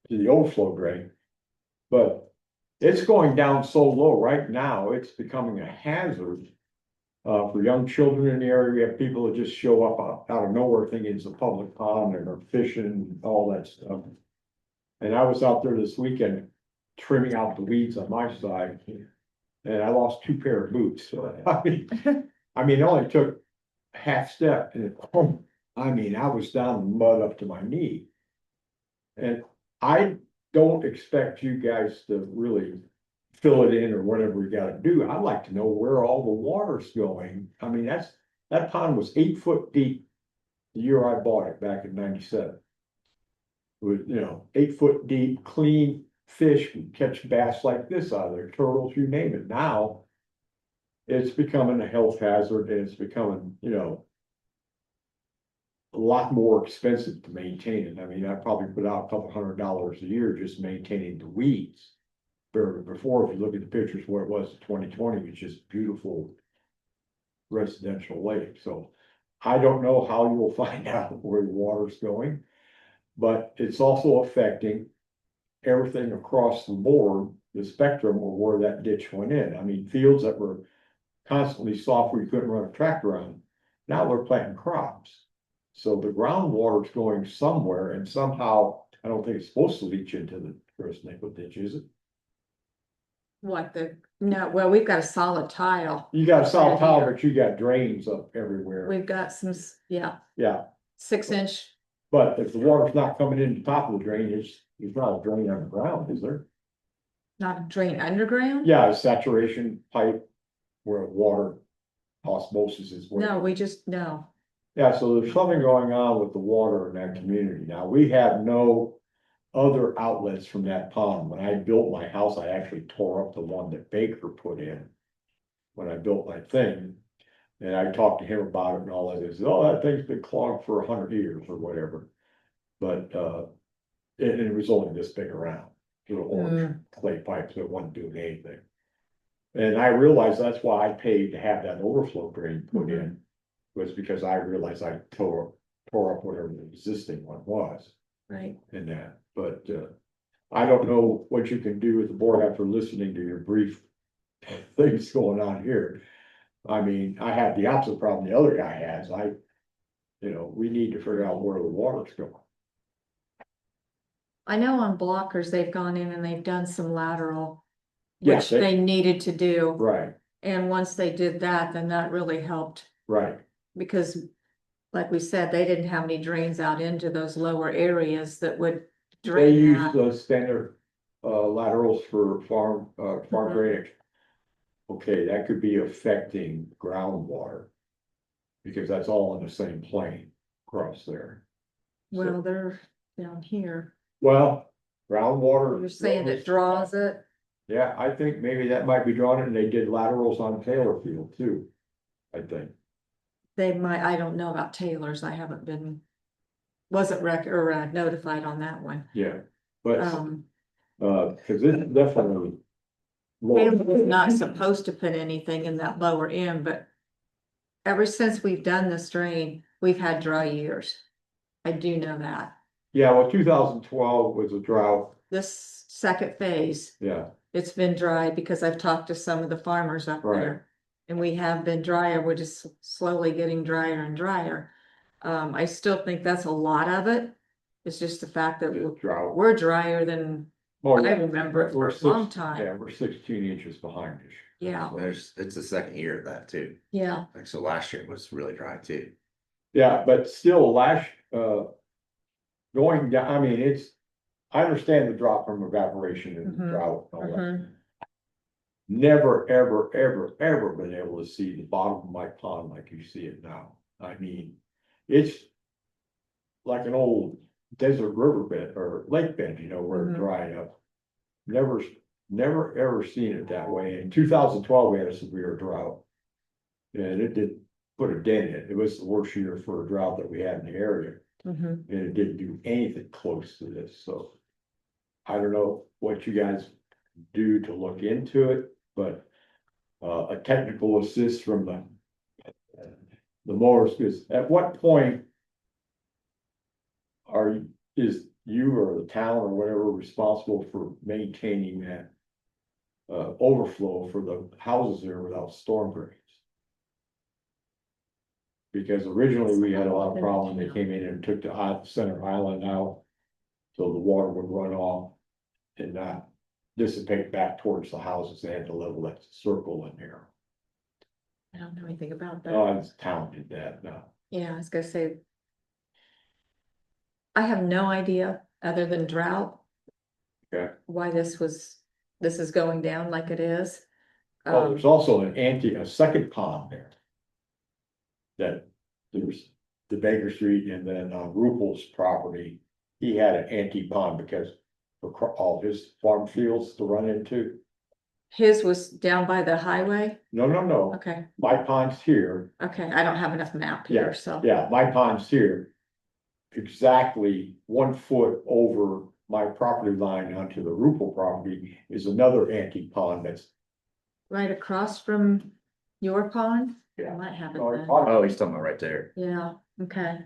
the overflow drain. But it's going down so low right now, it's becoming a hazard. For young children in the area, we have people that just show up out of nowhere thinking it's a public pond and are fishing and all that stuff. And I was out there this weekend trimming out the weeds on my side. And I lost 2 pair of boots. So, I mean, it only took a half step and I mean, I was down in mud up to my knee. And I don't expect you guys to really fill it in or whatever we gotta do. I'd like to know where all the water's going. I mean, that pond was 8 foot deep the year I bought it back in '97. With, 8 foot deep, clean fish, can catch bass like this out of there, turtles, you name it. Now it's becoming a health hazard and it's becoming, a lot more expensive to maintain it. I mean, I probably put out $200 a year just maintaining the weeds. Before, if you look at the pictures, what it was in 2020, it was just beautiful residential lake. So I don't know how you'll find out where the water's going, but it's also affecting everything across the board, the spectrum of where that ditch went in. I mean, fields that were constantly soft where you couldn't run a tractor on, now they're planting crops. So the groundwater's going somewhere and somehow, I don't think it's supposed to leach into the Gross Nickel ditch, is it? No, well, we've got a solid tile. You got a solid Right tile, here. but you got drains up everywhere. We've got some, yeah, Yeah, 6 inch. but if the water's not coming in the top of the drain, there's not a drain on the ground, is there? Not a drain underground? Yeah, a saturation pipe where water osmosis is. No, no. Yeah, so there's something going on with the water in that community. Now, we have no other outlets from that pond. When I built my house, I actually tore up the one that Baker put in. When I built my thing, and I talked to him about it and all that, he said, oh, that thing's been clogged for 100 years or whatever. But, it was only this big around, little orange clay pipe, so it wasn't doing anything. And I realized that's why I paid to have that overflow drain put in, was because I realized I tore up whatever the existing one was Right. in that, but, I don't know what you can do with the board after listening to your brief things going on here. I mean, I have the opposite problem the other guy has. We need to figure out where the water's going. I know on blockers, they've gone in and they've done some lateral, Yeah, which they needed to do. Right, And once they did that, then that really helped right. because like we said, they didn't have any drains out into those lower areas that would They drain use that. the standard, laterals for farm Mhm. drainage. Okay, that could be affecting groundwater. Because that's all in the same plane across there. Well, they're down here. Well, groundwater. You're saying it draws it? Yeah, I think maybe that might be drawn and they did laterals on Taylor Field too. I think. They might, I don't know about Taylor's. I haven't been, wasn't notified on that one. Yeah, but, Um, cause it's definitely. Taylor was not supposed to put anything in that lower end, but ever since we've done this drain, we've had dry years. I do know that. Yeah, well, 2012 was a drought, This second phase, yeah, it's been dry because I've talked to some of the farmers up Right. there. And we have been drier, we're just slowly getting drier and drier. I still think that's a lot of it. It's just the fact that it's drought. we're drier than Oh, I yeah. remember it for We're a long 6 time. Yeah, we're 16 inches behind this. Yeah, Well, it's the second year of that too. yeah. Like, so last year was really dry too. Yeah, but still going down, I mean, I understand the drop from evaporation and Mhm. drought and all that. Mhm. Never, ever, ever, ever been able to see the bottom of my pond like you see it now. I mean, it's like an old desert riverbed or lake bed, where it Mhm. dried up. Never, ever seen it that way. In 2012, we had a severe drought. And it did put a dent in it. It was the worst year for a drought that we had in the area. Mhm. And it didn't do anything close to this, so. I don't know what you guys do to look into it, but. A technical assist from the mowers, because at what point. Is you or the town or whatever responsible for maintaining that. Overflow for the houses there without storm drains? Because originally we had a lot of problems, they came in and took the center island out. So the water would run off and not dissipate back towards the houses, they had to level that circle in there. I don't know anything about that. The town did that, no. Yeah, I was gonna say. I have no idea other than drought. Okay. Why this is going down like it is. Well, there's also a second pond there. That there's the Baker Street and then Rupel's property, he had an anti-pond because for all his farm fields to run into. His was down by the highway. No, Okay, my pond's here, okay, I don't have enough map Yeah, here, so. yeah, my pond's here. Exactly 1 foot over my property line onto the Rupel property is another anti-pond that's. Right across from your pond? I Yeah. might have it Oh, then. Oh, he's talking about right there. Yeah, okay.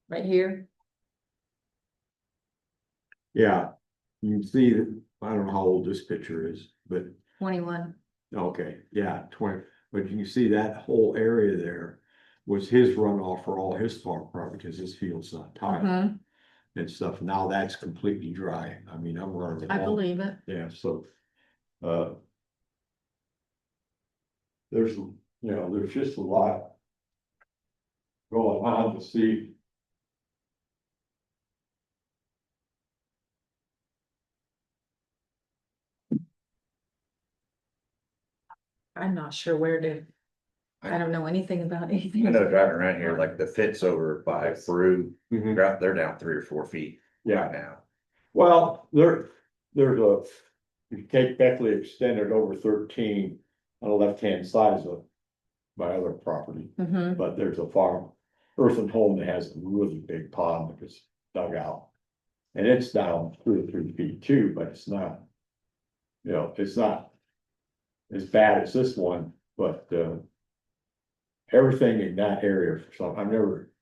Right here, Yeah, you can see that, I don't know how old this picture is, but 21. okay, yeah, 20, but you can see that whole area there was his runoff for all his farm property, because his field's not tiled Mhm, and stuff. Now that's completely dry. I mean, I'm running. I along- believe it. Yeah, so, there's, there's just a lot going on to see. I'm not sure where to, I don't know anything about anything. I know driving around here, like the fits over by Peru, Mhm. they're down 3 or 4 feet Yeah. right now. Well, if you take Beckley extended over 13 on the left-hand side of my other property, Mhm. but there's a farm, Earth and Home that has a really big pond that gets dug out. And it's down 2 or 3 feet too, but it's not, it's not as bad as this one, but, everything in that area, so I've never,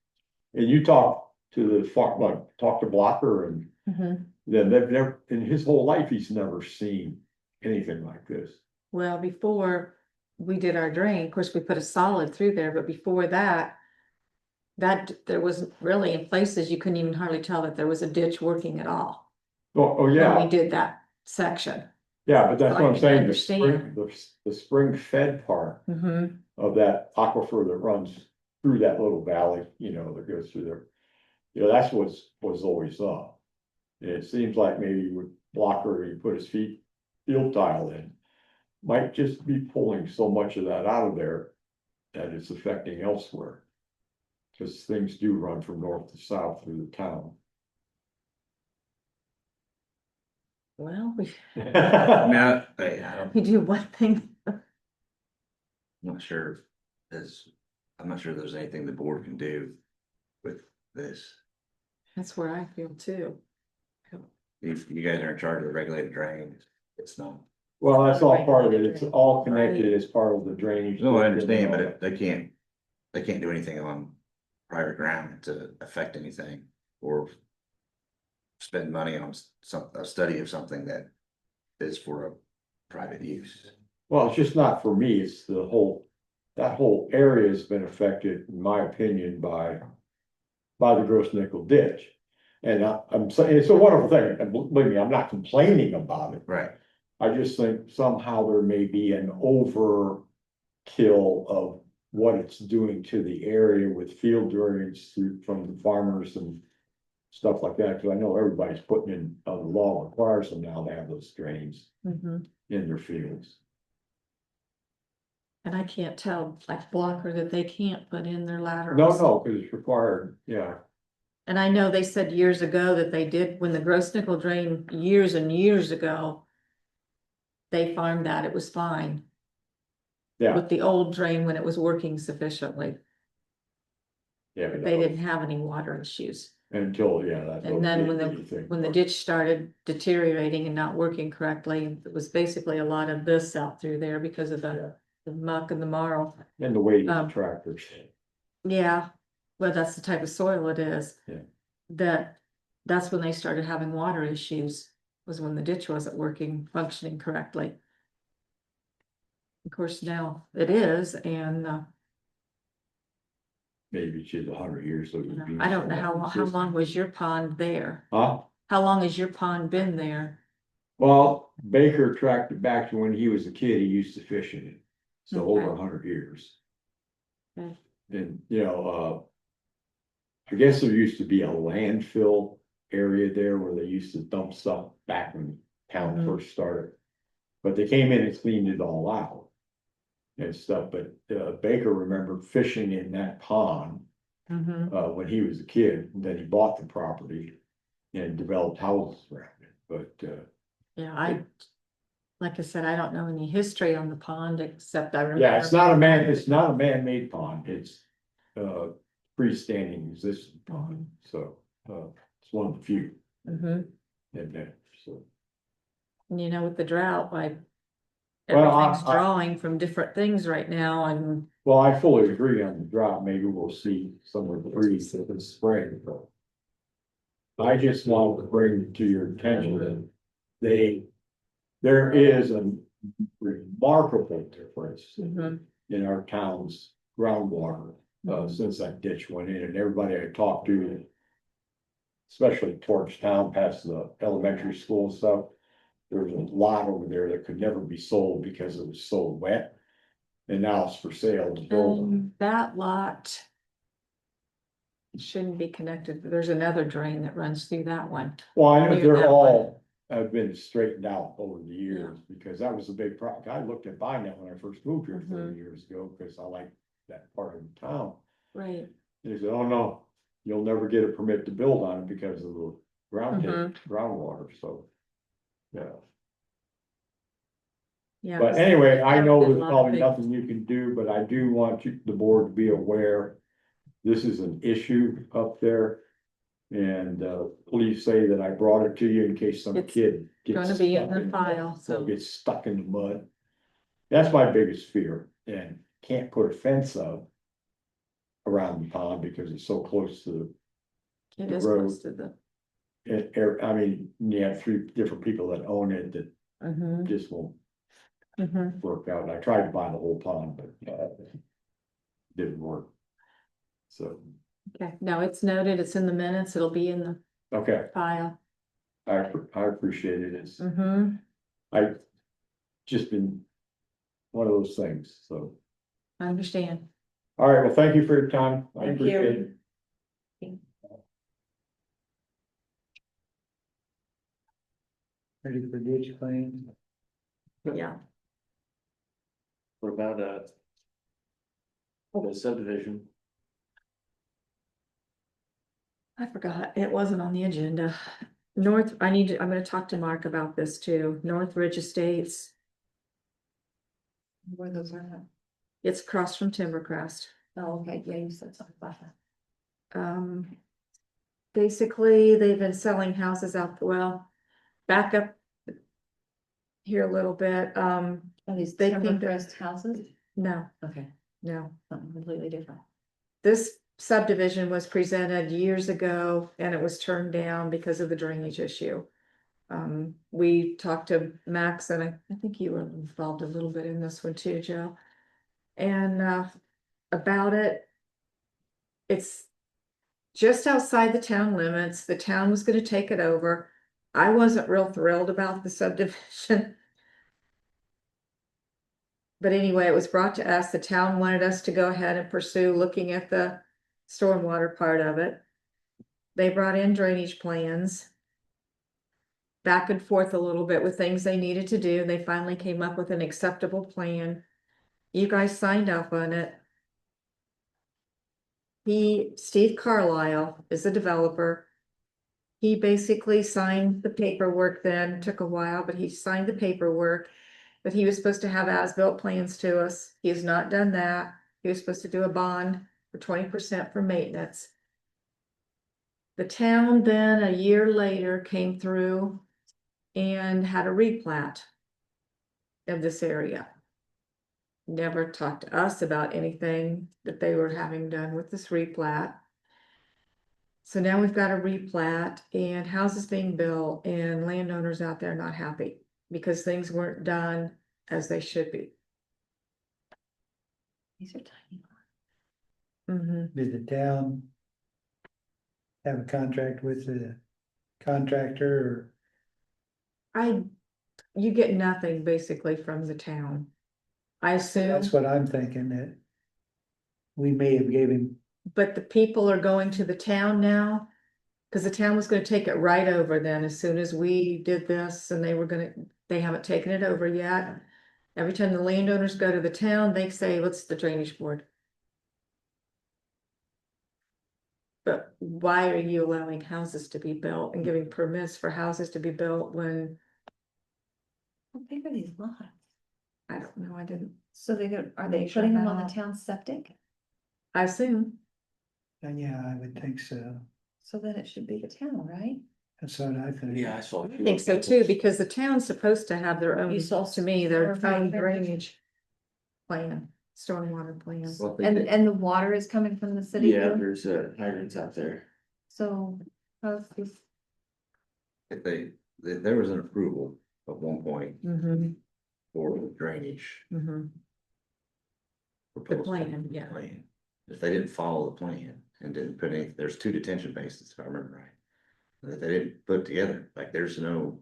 and you talk to the farm, like, talk to Blocker and Mhm. then they've never, in his whole life, he's never seen anything like this. Well, before we did our drain, of course, we put a solid through there, but before that. There was really in places you couldn't even hardly tell that there was a ditch working at all. Oh, When yeah, we did that section. yeah, but that's So I what I'm can saying, understand. the spring fed part Mm-hmm. of that aquifer that runs through that little valley, that goes through there. That's was always up. And it seems like maybe with Blocker, he put his field tile in, might just be pulling so much of that out of there that it's affecting elsewhere. Cause things do run from north to south through the town. Well, we, I mean, I'm we do one thing. not sure, I'm not sure there's anything the board can do with this. That's where I feel too. If you guys are in charge of regulated drain, it's not. Well, that's all part of it. It's all connected as part of the drainage. No, I understand, but they can't do anything on private ground to affect anything or spend money on a study of something that is for a private use. Well, it's just not for me. It's that whole area has been affected, in my opinion, by the Gross Nickel ditch. And I'm saying, it's a wonderful thing. And believe me, I'm not complaining about it. Right. I just think somehow there may be an overkill of what it's doing to the area with field drainage from the farmers and stuff like that, because I know everybody's putting in, the law requires them now to have those drains Mhm. in their fields. And I can't tell like Blocker that they can't put in their laterals. No, because it's required, yeah. And I know they said years ago that they did, when the Gross Nickel drain years and years ago. They farmed that, it was fine. Yeah, With the old drain when it was working sufficiently, yeah. but they didn't have any water issues. Until, yeah, that's. And then when the ditch started deteriorating and not working correctly, it was basically a lot of this out through there because of the muck and the marl. And the weight of um, the tractors. Yeah, well, that's the type of soil it is. Yeah. That's when they started having water issues, was when the ditch wasn't functioning correctly. Of course, now it is, and Maybe she's 100 years. So it'd be I don't know how consistent. long was your pond there? Huh? How long has your pond been there? Well, Baker tracked it back to when he was a kid, he used to fish in it. So Okay. over 100 years. Okay. And, I guess there used to be a landfill area there where they used to dump stuff back when town first started. But they came in and cleaned it all out. And stuff, but Baker remembered fishing in that pond, when he was a kid, and then he bought the property. And developed houses around it, but, Yeah, like I said, I don't know any history on the pond, except I remember. yeah, it's not a man-made pond, it's, freestanding existing pond, so, it's one of the few Mhm. in there, so. And you know, with the drought, like. Well, Everything's drawing from different things right now, and Well, I fully agree on the drop, maybe we'll see some of the breeze in the spring, but. I just want to bring to your attention that there is a remarkable difference Mhm. in our town's groundwater, since that ditch went in, and everybody I talked to, especially towards town past the elementary school and stuff, there was a lot over there that could never be sold because it was so wet. And now it's for sale to build them. that lot. Shouldn't be connected, but there's another drain that runs through that one. Well, I know Near they're that all have been straightened out over the years, because that was a big problem. I looked at buying that when I first moved here 30 years ago, because I like that part of the town. Right. And they said, oh no, you'll never get a permit to build on it because of the groundwater, so. Yeah, Yeah. but anyway, I know There's a there's lot of probably big- nothing you can do, but I do want the board to be aware. This is an issue up there. And please say that I brought it to you in case some It's kid gets. Gonna be in stuck the file, so. Gets stuck in the mud. That's my biggest fear, and can't put a fence up around the pond because it's so close to It the is road. close to the. I mean, you have 3 different people that own it that Mhm. just won't Mhm. work out. And I tried to buy the whole pond, but didn't work. So, Okay, no, it's noted, it's in the minutes, it'll be in the okay, file. I appreciate it. It's, I just been one of those things, so. understand. All right, well, thank you for your time. I Thank you. appreciate it. Ready for ditch claim? Yeah, What about, the subdivision? I forgot, it wasn't on the agenda. I'm gonna talk to Mark about this too, Northridge Estates, Where those are at? it's across from Timbercrest. Oh, okay, yeah, you said something about that. Basically, they've been selling houses out, back up. Here a little bit, Are these they came to, Timbercrest houses? no, Okay, no. something completely different. This subdivision was presented years ago and it was turned down because of the drainage issue. We talked to Max and I think you were involved a little bit in this one too, Joe. And, about it. It's just outside the town limits. The town was gonna take it over. I wasn't real thrilled about the subdivision. But anyway, it was brought to us, the town wanted us to go ahead and pursue looking at the stormwater part of it. They brought in drainage plans. Back and forth a little bit with things they needed to do, and they finally came up with an acceptable plan. You guys signed up on it. Steve Carlisle is a developer. He basically signed the paperwork then, took a while, but he signed the paperwork. But he was supposed to have as-built plans to us. He has not done that. He was supposed to do a bond for 20% for maintenance. The town then, a year later, came through and had a replat of this area. Never talked to us about anything that they were having done with this replat. So now we've got a replat and houses being built and landowners out there not happy because things weren't done as they should be. These are tiny. Did the town have a contract with the contractor You get nothing basically from the town. I or assume, that's what I'm thinking, that we may have gave him but the people are going to the town now. Cause the town was gonna take it right over then as soon as we did this and they haven't taken it over yet. Every time the landowners go to the town, they say, what's the drainage board? But why are you allowing houses to be built and giving permits for houses to be built when, How big are these lots? I don't know, I didn't, So are they Measure putting them them on the out. town septic? I assume. And yeah, I would think so. So then it should be the town, right? That's what I think. Yeah, I saw. I think so too, because the town's supposed to have their own, You saw to me, their stormwater own drainage. drainage plan, stormwater plan. Well, if they And, did- and the water is coming from the city Yeah, too? there's hydrants out there. So how's this? If there was an approval at one point Mm-hmm, for the drainage. mm-hmm. proposal plan, yeah. plan. If they didn't follow the plan and didn't put any, there's 2 detention basins, if I remember right. That they didn't put together, like there's no,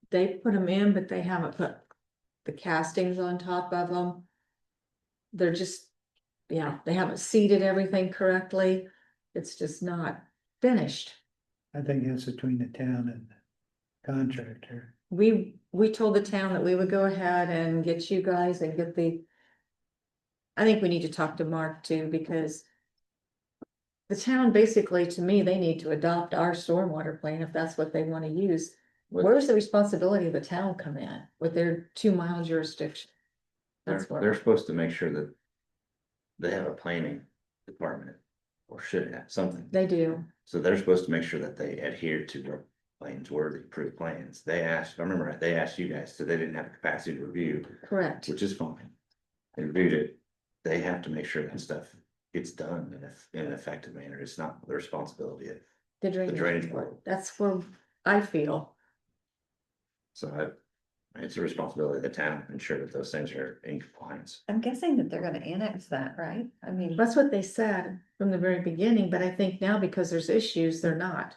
They put them in, but they haven't put the castings on top of them. They're just, yeah, they haven't seeded everything correctly. It's just not finished. I think that's between the town and the contractor. We told the town that we would go ahead and get you guys and get the. I think we need to talk to Mark too, because. The town basically, to me, they need to adopt our stormwater plan if that's what they want to use. Where's the responsibility of the town come in with their 2-mile jurisdiction? That's they're where, supposed to make sure that. They have a planning department, or should have something, they do, so they're supposed to make sure that they adhere to their plans, where the approved plans. They asked, if I remember right, they asked you guys, so they didn't have the capacity to review, correct. which is fine. They reviewed it, they have to make sure that stuff gets done in an effective manner, it's not their responsibility. The drainage drainage board. board, that's where I feel. So it's a responsibility of the town to ensure that those things are in compliance. I'm guessing that they're gonna annex that, right? I mean, That's what they said from the very beginning, but I think now because there's issues, they're not.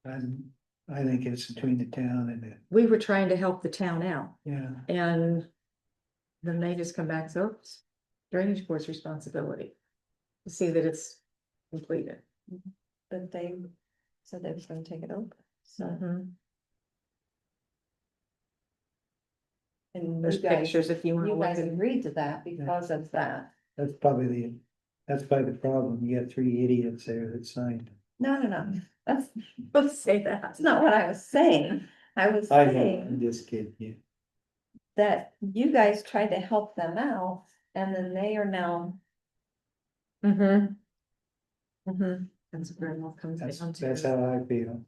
I think it's between the town and the, We were trying to help the town out yeah, and then they just come back, so it's drainage board's responsibility to see that it's completed. but they said they was gonna take it over, so. Mhm. And There's you guys, pictures if you want to you look guys at it. agreed to that because of that. that's probably the problem. You got 3 idiots there that signed. No, that's, Don't say that. that's not what I was saying. I was I know, saying I'm just kidding you. that you guys tried to help them out and then they are now, Mm-hmm. Mm-hmm. That's where it all comes That's down to. how I feel.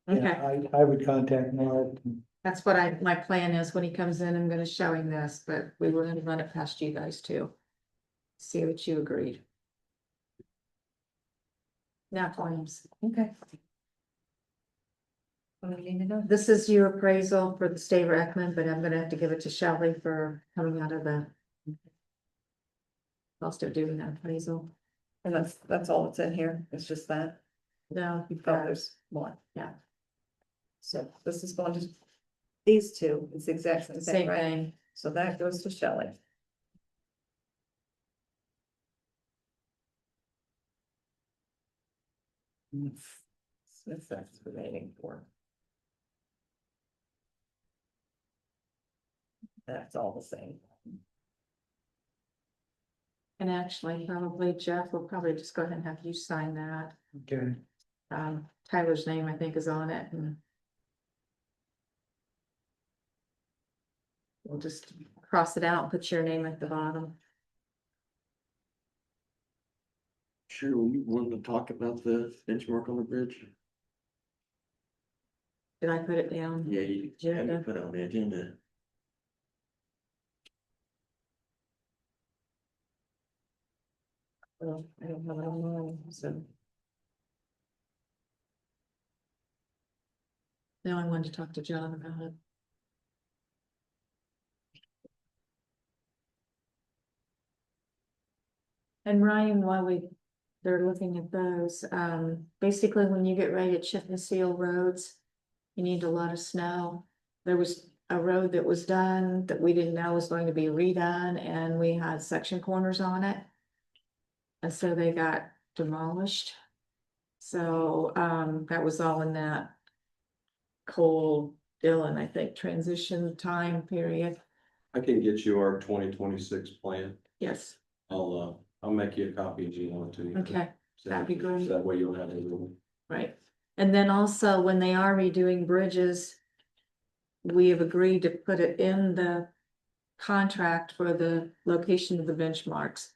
Okay, Yeah, I would contact Mark. that's what my plan is. When he comes in, I'm gonna show him this, but we were gonna run it past you guys too. See what you agreed. Now claims. okay. What do we need to know? This is your appraisal for the state recommend, but I'm gonna have to give it to Shelley for coming out of the. Cost of doing that appraisal. And that's all that's in here. It's just that. No, you've Oh, got, there's one. yeah, So this is going to these two. It's the exact same thing, same right? thing. So that goes to Shelley. That's remaining for. That's all the same. And actually, probably Jeff will probably just go ahead and have you sign that. Okay, Tyler's name, I think, is on it and. We'll just cross it out, and put your name at the bottom. Sure, we wanted to talk about the benchmark on the bridge. Did I put it down? Yeah, you had Agenda. to put it on the agenda. Well, I don't have it online, so. Now I wanted to talk to John about it. And Ryan, while they're looking at those, basically when you get ready to chip and seal roads, you need a lot of snow. There was a road that was done that we didn't know was going to be redone, and we had section corners on it. And so they got demolished. So, that was all in that Cole Dillon, I think, transition time period. I can get you our 2026 plan. Yes, I'll make you a copy if you want to. okay, that'd be great. That way you'll have it. right. And then also, when they are redoing bridges, we have agreed to put it in the contract for the location of the benchmarks.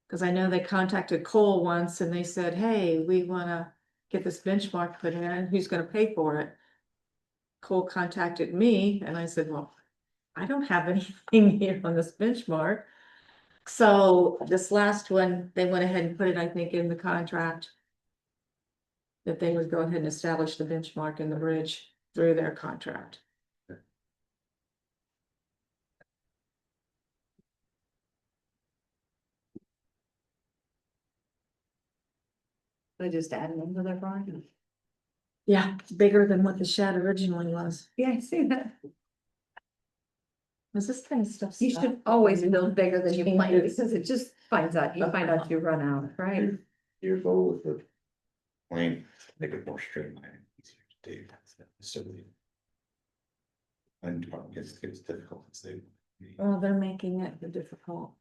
Cause I know they contacted Cole once and they said, hey, we wanna get this benchmark put in, who's gonna pay for it? Cole contacted me and I said, well, I don't have anything here on this benchmark. So this last one, they went ahead and put it, I think, in the contract. That they would go ahead and establish the benchmark in the bridge through their contract. They just added into their bargain. Yeah, it's bigger than what the shed originally was. Yeah, I see that. Was this kind of stuff? You stuck? should always build bigger than you plan, Changes. because it just finds out, you find out you run out, right? Your goal with the plane, make it more streamlined, easier to do. So. And it's difficult, it's the. Well, they're making it difficult.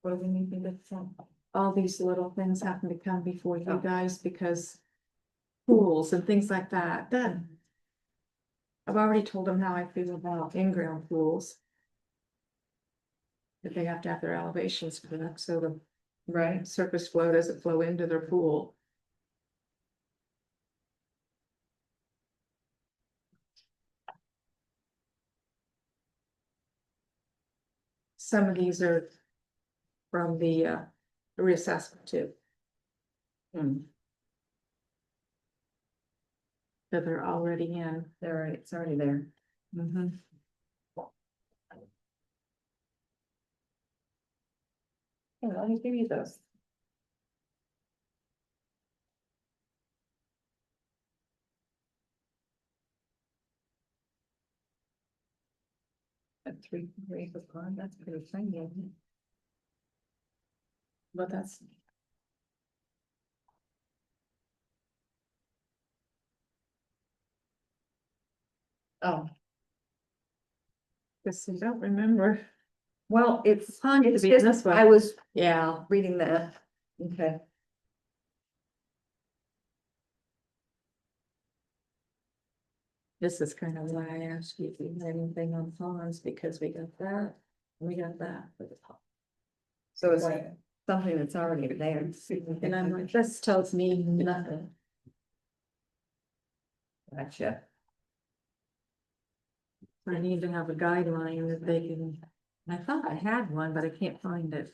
What do we need to do? All these little things happen to come before you guys because pools and things like that, then. I've already told them how I feel about in-ground pools. That they have to have their elevations correct, so the Right. surface flow doesn't flow into their pool. Some of these are from the reassessment too. That they're already in. It's already there. Mhm. Yeah, let me give you those. A 3 acre pond, that's pretty tiny, isn't it? But that's. Oh, Guess I don't remember. well, it's, Pond to it's be in just, this one. I was Yeah. reading that, okay. This is kind of why I asked you if you had anything on ponds, because we got that, and we got that for the pond. So it's something that's already there. And I'm like, this tells me nothing. Gotcha. I need to have a guideline that they can, I thought I had one, but I can't find it.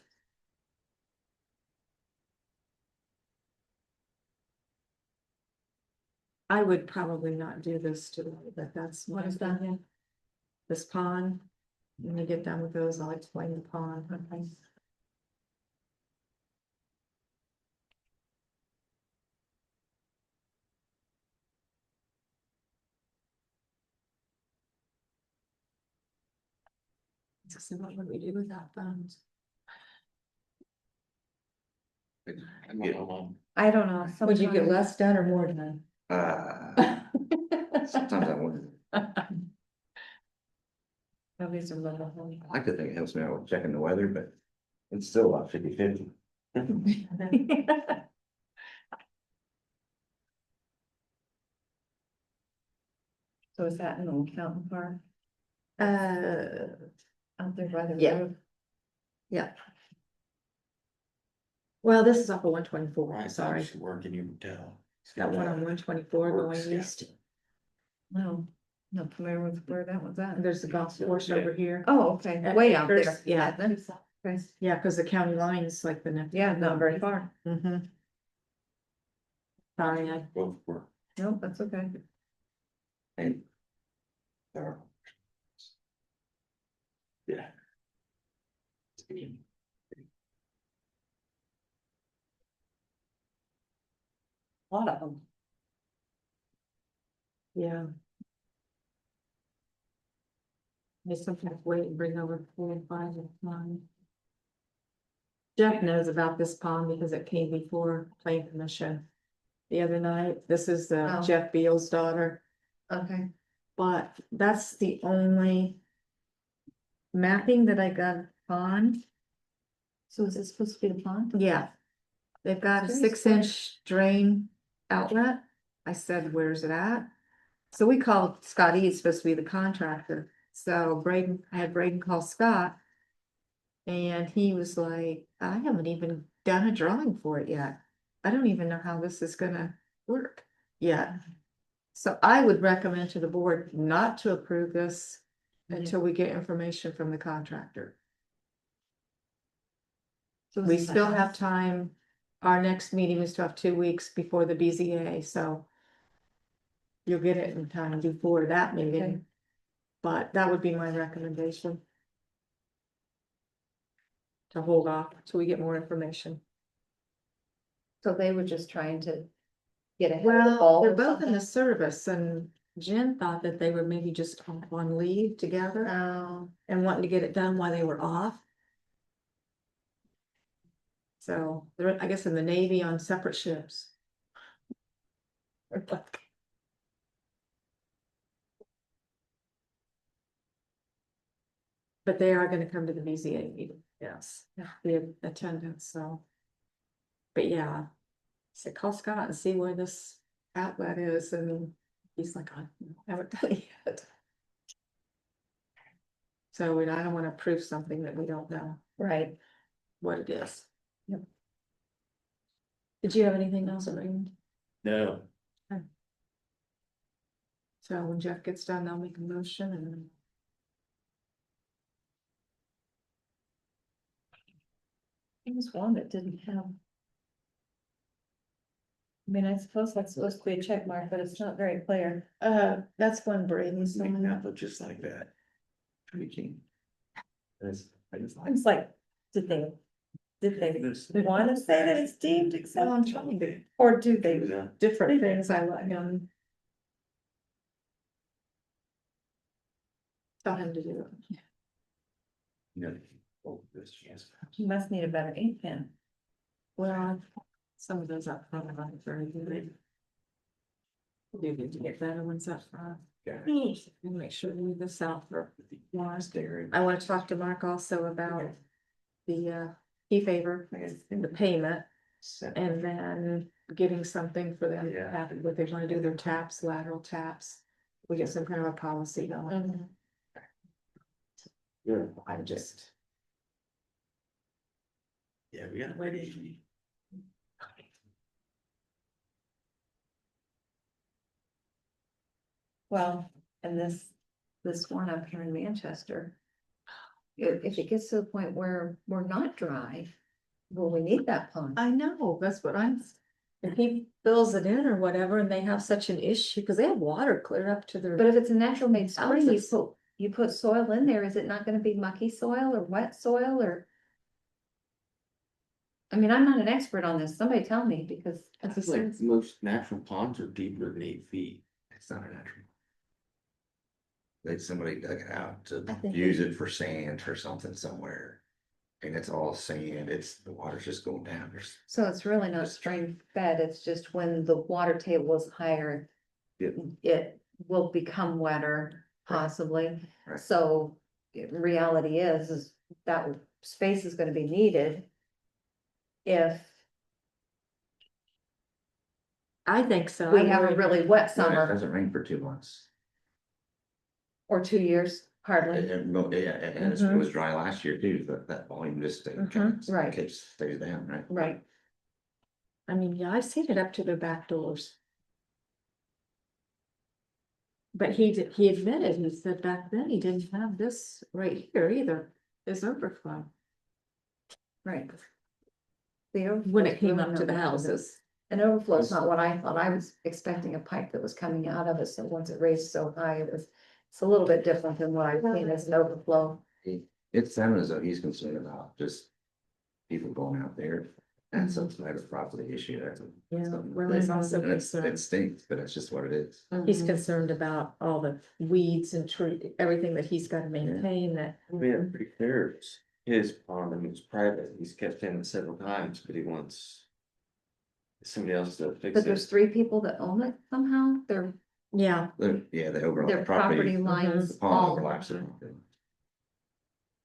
I would probably not do this today, but that's what is that in? This pond, when we get done with those, I'll explain the pond. Okay. So what would we do with that fund? I don't know. Would you get sometimes- less done or more done? Sometimes I wonder, Oh, these are little. I like to think it helps me out with checking the weather, but it's still about 50-50. So is that an old fountain park Uh, out there by the Yeah. road? yeah. Well, this is off of 124, sorry. Working, you can tell. That one on 124 going Works, yeah. east. No, no, familiar with where that one's at. And there's the golf course over here. Oh, okay, At way out Acres, there. yeah. Then. Okay. Yeah, because the county line is like the next. Yeah, not very far. Mm-hmm. Sorry, Both work. No, that's okay. And. there are- Yeah. A lot of them. yeah. They sometimes wait and bring over 4 and 5 at a time. Jeff knows about this pond because it came before Plan Commission the other night. This is Oh. Jeff Beal's daughter, Okay. but that's the only mapping that I got on. So is it supposed to be the pond? Yeah. They've got a Very 6-inch drain outlet. I said, where's it at? So we called Scott E, supposed to be the contractor. So I had Braden call Scott. And he was like, I haven't even done a drawing for it yet. I don't even know how this is gonna work yet. So I would recommend to the board not to approve this until we get information from the contractor. So We is it still the have house? time. Our next meeting is to have 2 weeks before the BZA, so you'll get it in time before that Okay. meeting. But that would be my recommendation. To hold off till we get more information. So they were just trying to get ahead of the Well, ball they're or both in something? the service and Jen thought that they were maybe just on leave together Oh, and wanting to get it done while they were off. So they're, I guess, in the Navy on separate ships. But they are gonna come to the BZA meeting, yes, the attendance, so. But yeah, so call Scott and see where this outlet is, and he's like, I haven't done it yet. So I don't wanna approve something that we don't know right. what it is. Yep. Did you have anything else, Raymond? No, So when Jeff gets done, they'll make a motion and. There was one that didn't have. I mean, I suppose that's supposed to be a check mark, but it's not very clear. That's one Brady's Make one. that look just like that. Tweaking. I just like. It's like, did they want to say that it's deemed So I'm acceptable? trying to, Or do they? different things I let him. Tell him to do it. No. Oh, this, yes. You must need a better ink pen. Well, some of those up front are not very good. Do need to get better ones up front. Got And make sure we leave this out for. Staring. I want to talk to Mark also about the key favor and the payment. And then getting something for them, Yeah. happy what they want to do, their taps, lateral taps. We get some kind of a policy going. yeah, I just. yeah, we got. Waiting. Well, and this one up here in Manchester. If it gets to the point where we're not dry, will we need that pond? I know, that's what if he fills it in or whatever, and they have such an issue, because they have water clear up to their. But if it's a natural made spring, Houses. you put soil in there, is it not gonna be mucky soil or wet soil or? I mean, I'm not an expert on this, somebody tell me, because. I feel like most natural ponds are deeper than 8 feet. It's not a natural. Somebody dug it out to I think use it for sand or something somewhere. And it's all sand, the water's just going down, there's. So it's really not spring fed, it's just when the water table is higher. Yep. It will become wetter, possibly, Right. so reality is that space is gonna be needed. If I think so. we have a really wet It summer doesn't rain for 2 months. or 2 years, hardly, And it was dry last year too, but that volume just stayed, right. stays down, right? right? I mean, yeah, I've seen it up to their back doors. But he admitted, he said back then he didn't have this right here either, this overflow, Right. when it came up to the houses. An overflow is not what I thought. I was expecting a pipe that was coming out of it, so once it raised so high, it's a little bit different than what I've seen as an overflow. It sounded as though he's concerned about just people going out there That's some type of property issue, that's. Yeah, well, he's also And it concerned, stinks, but it's just what it is. he's concerned about all the weeds and tree, everything that he's gotta maintain that. We have pretty clear, it's his pond and it's private, he's kept saying it several times, but he wants. Somebody else to fix But there's it. 3 people that own it somehow, Yeah, Yeah, the overall their property property. lines The pond all. collapsing.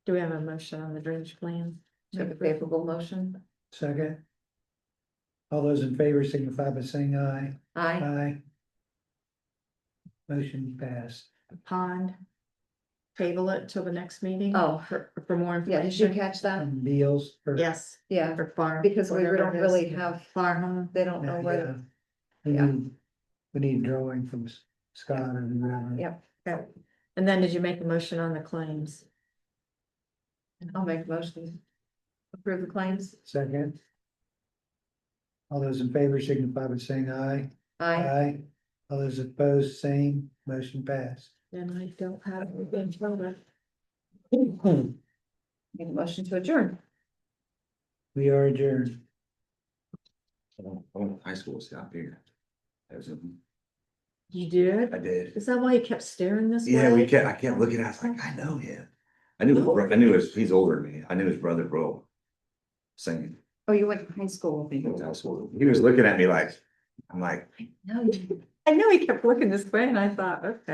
do we have a motion on the drainage plan? Make a favorable motion. Second. All those in favor signify by saying aye. Aye. Aye. Motion passed. Pond. Table it till the next meeting. Oh, For more yeah, did you information. catch that? And Beals. or- Yes, Yeah, for farm. because we whatever don't it is. really have, Farm. they don't know whether, We Yeah. need, we need drawing from Scott or whoever. Yep. Okay. And then did you make a motion on the claims? I'll make a motion. to Approve the claims. Second. All those in favor signify by saying aye. Aye. All those opposed, same, motion passed. And I don't have anything further. Need a motion to adjourn. We are adjourned. I went to high school out here. That was in- You did? I did. Is that why you kept staring this way? Yeah, I kept looking at it, I was like, I know him. I knew he's older than me. I knew his brother, bro. Singing. Oh, you went to high school with He me. was looking at me like, I'm like, No, you. I know he kept looking this way and I thought, okay.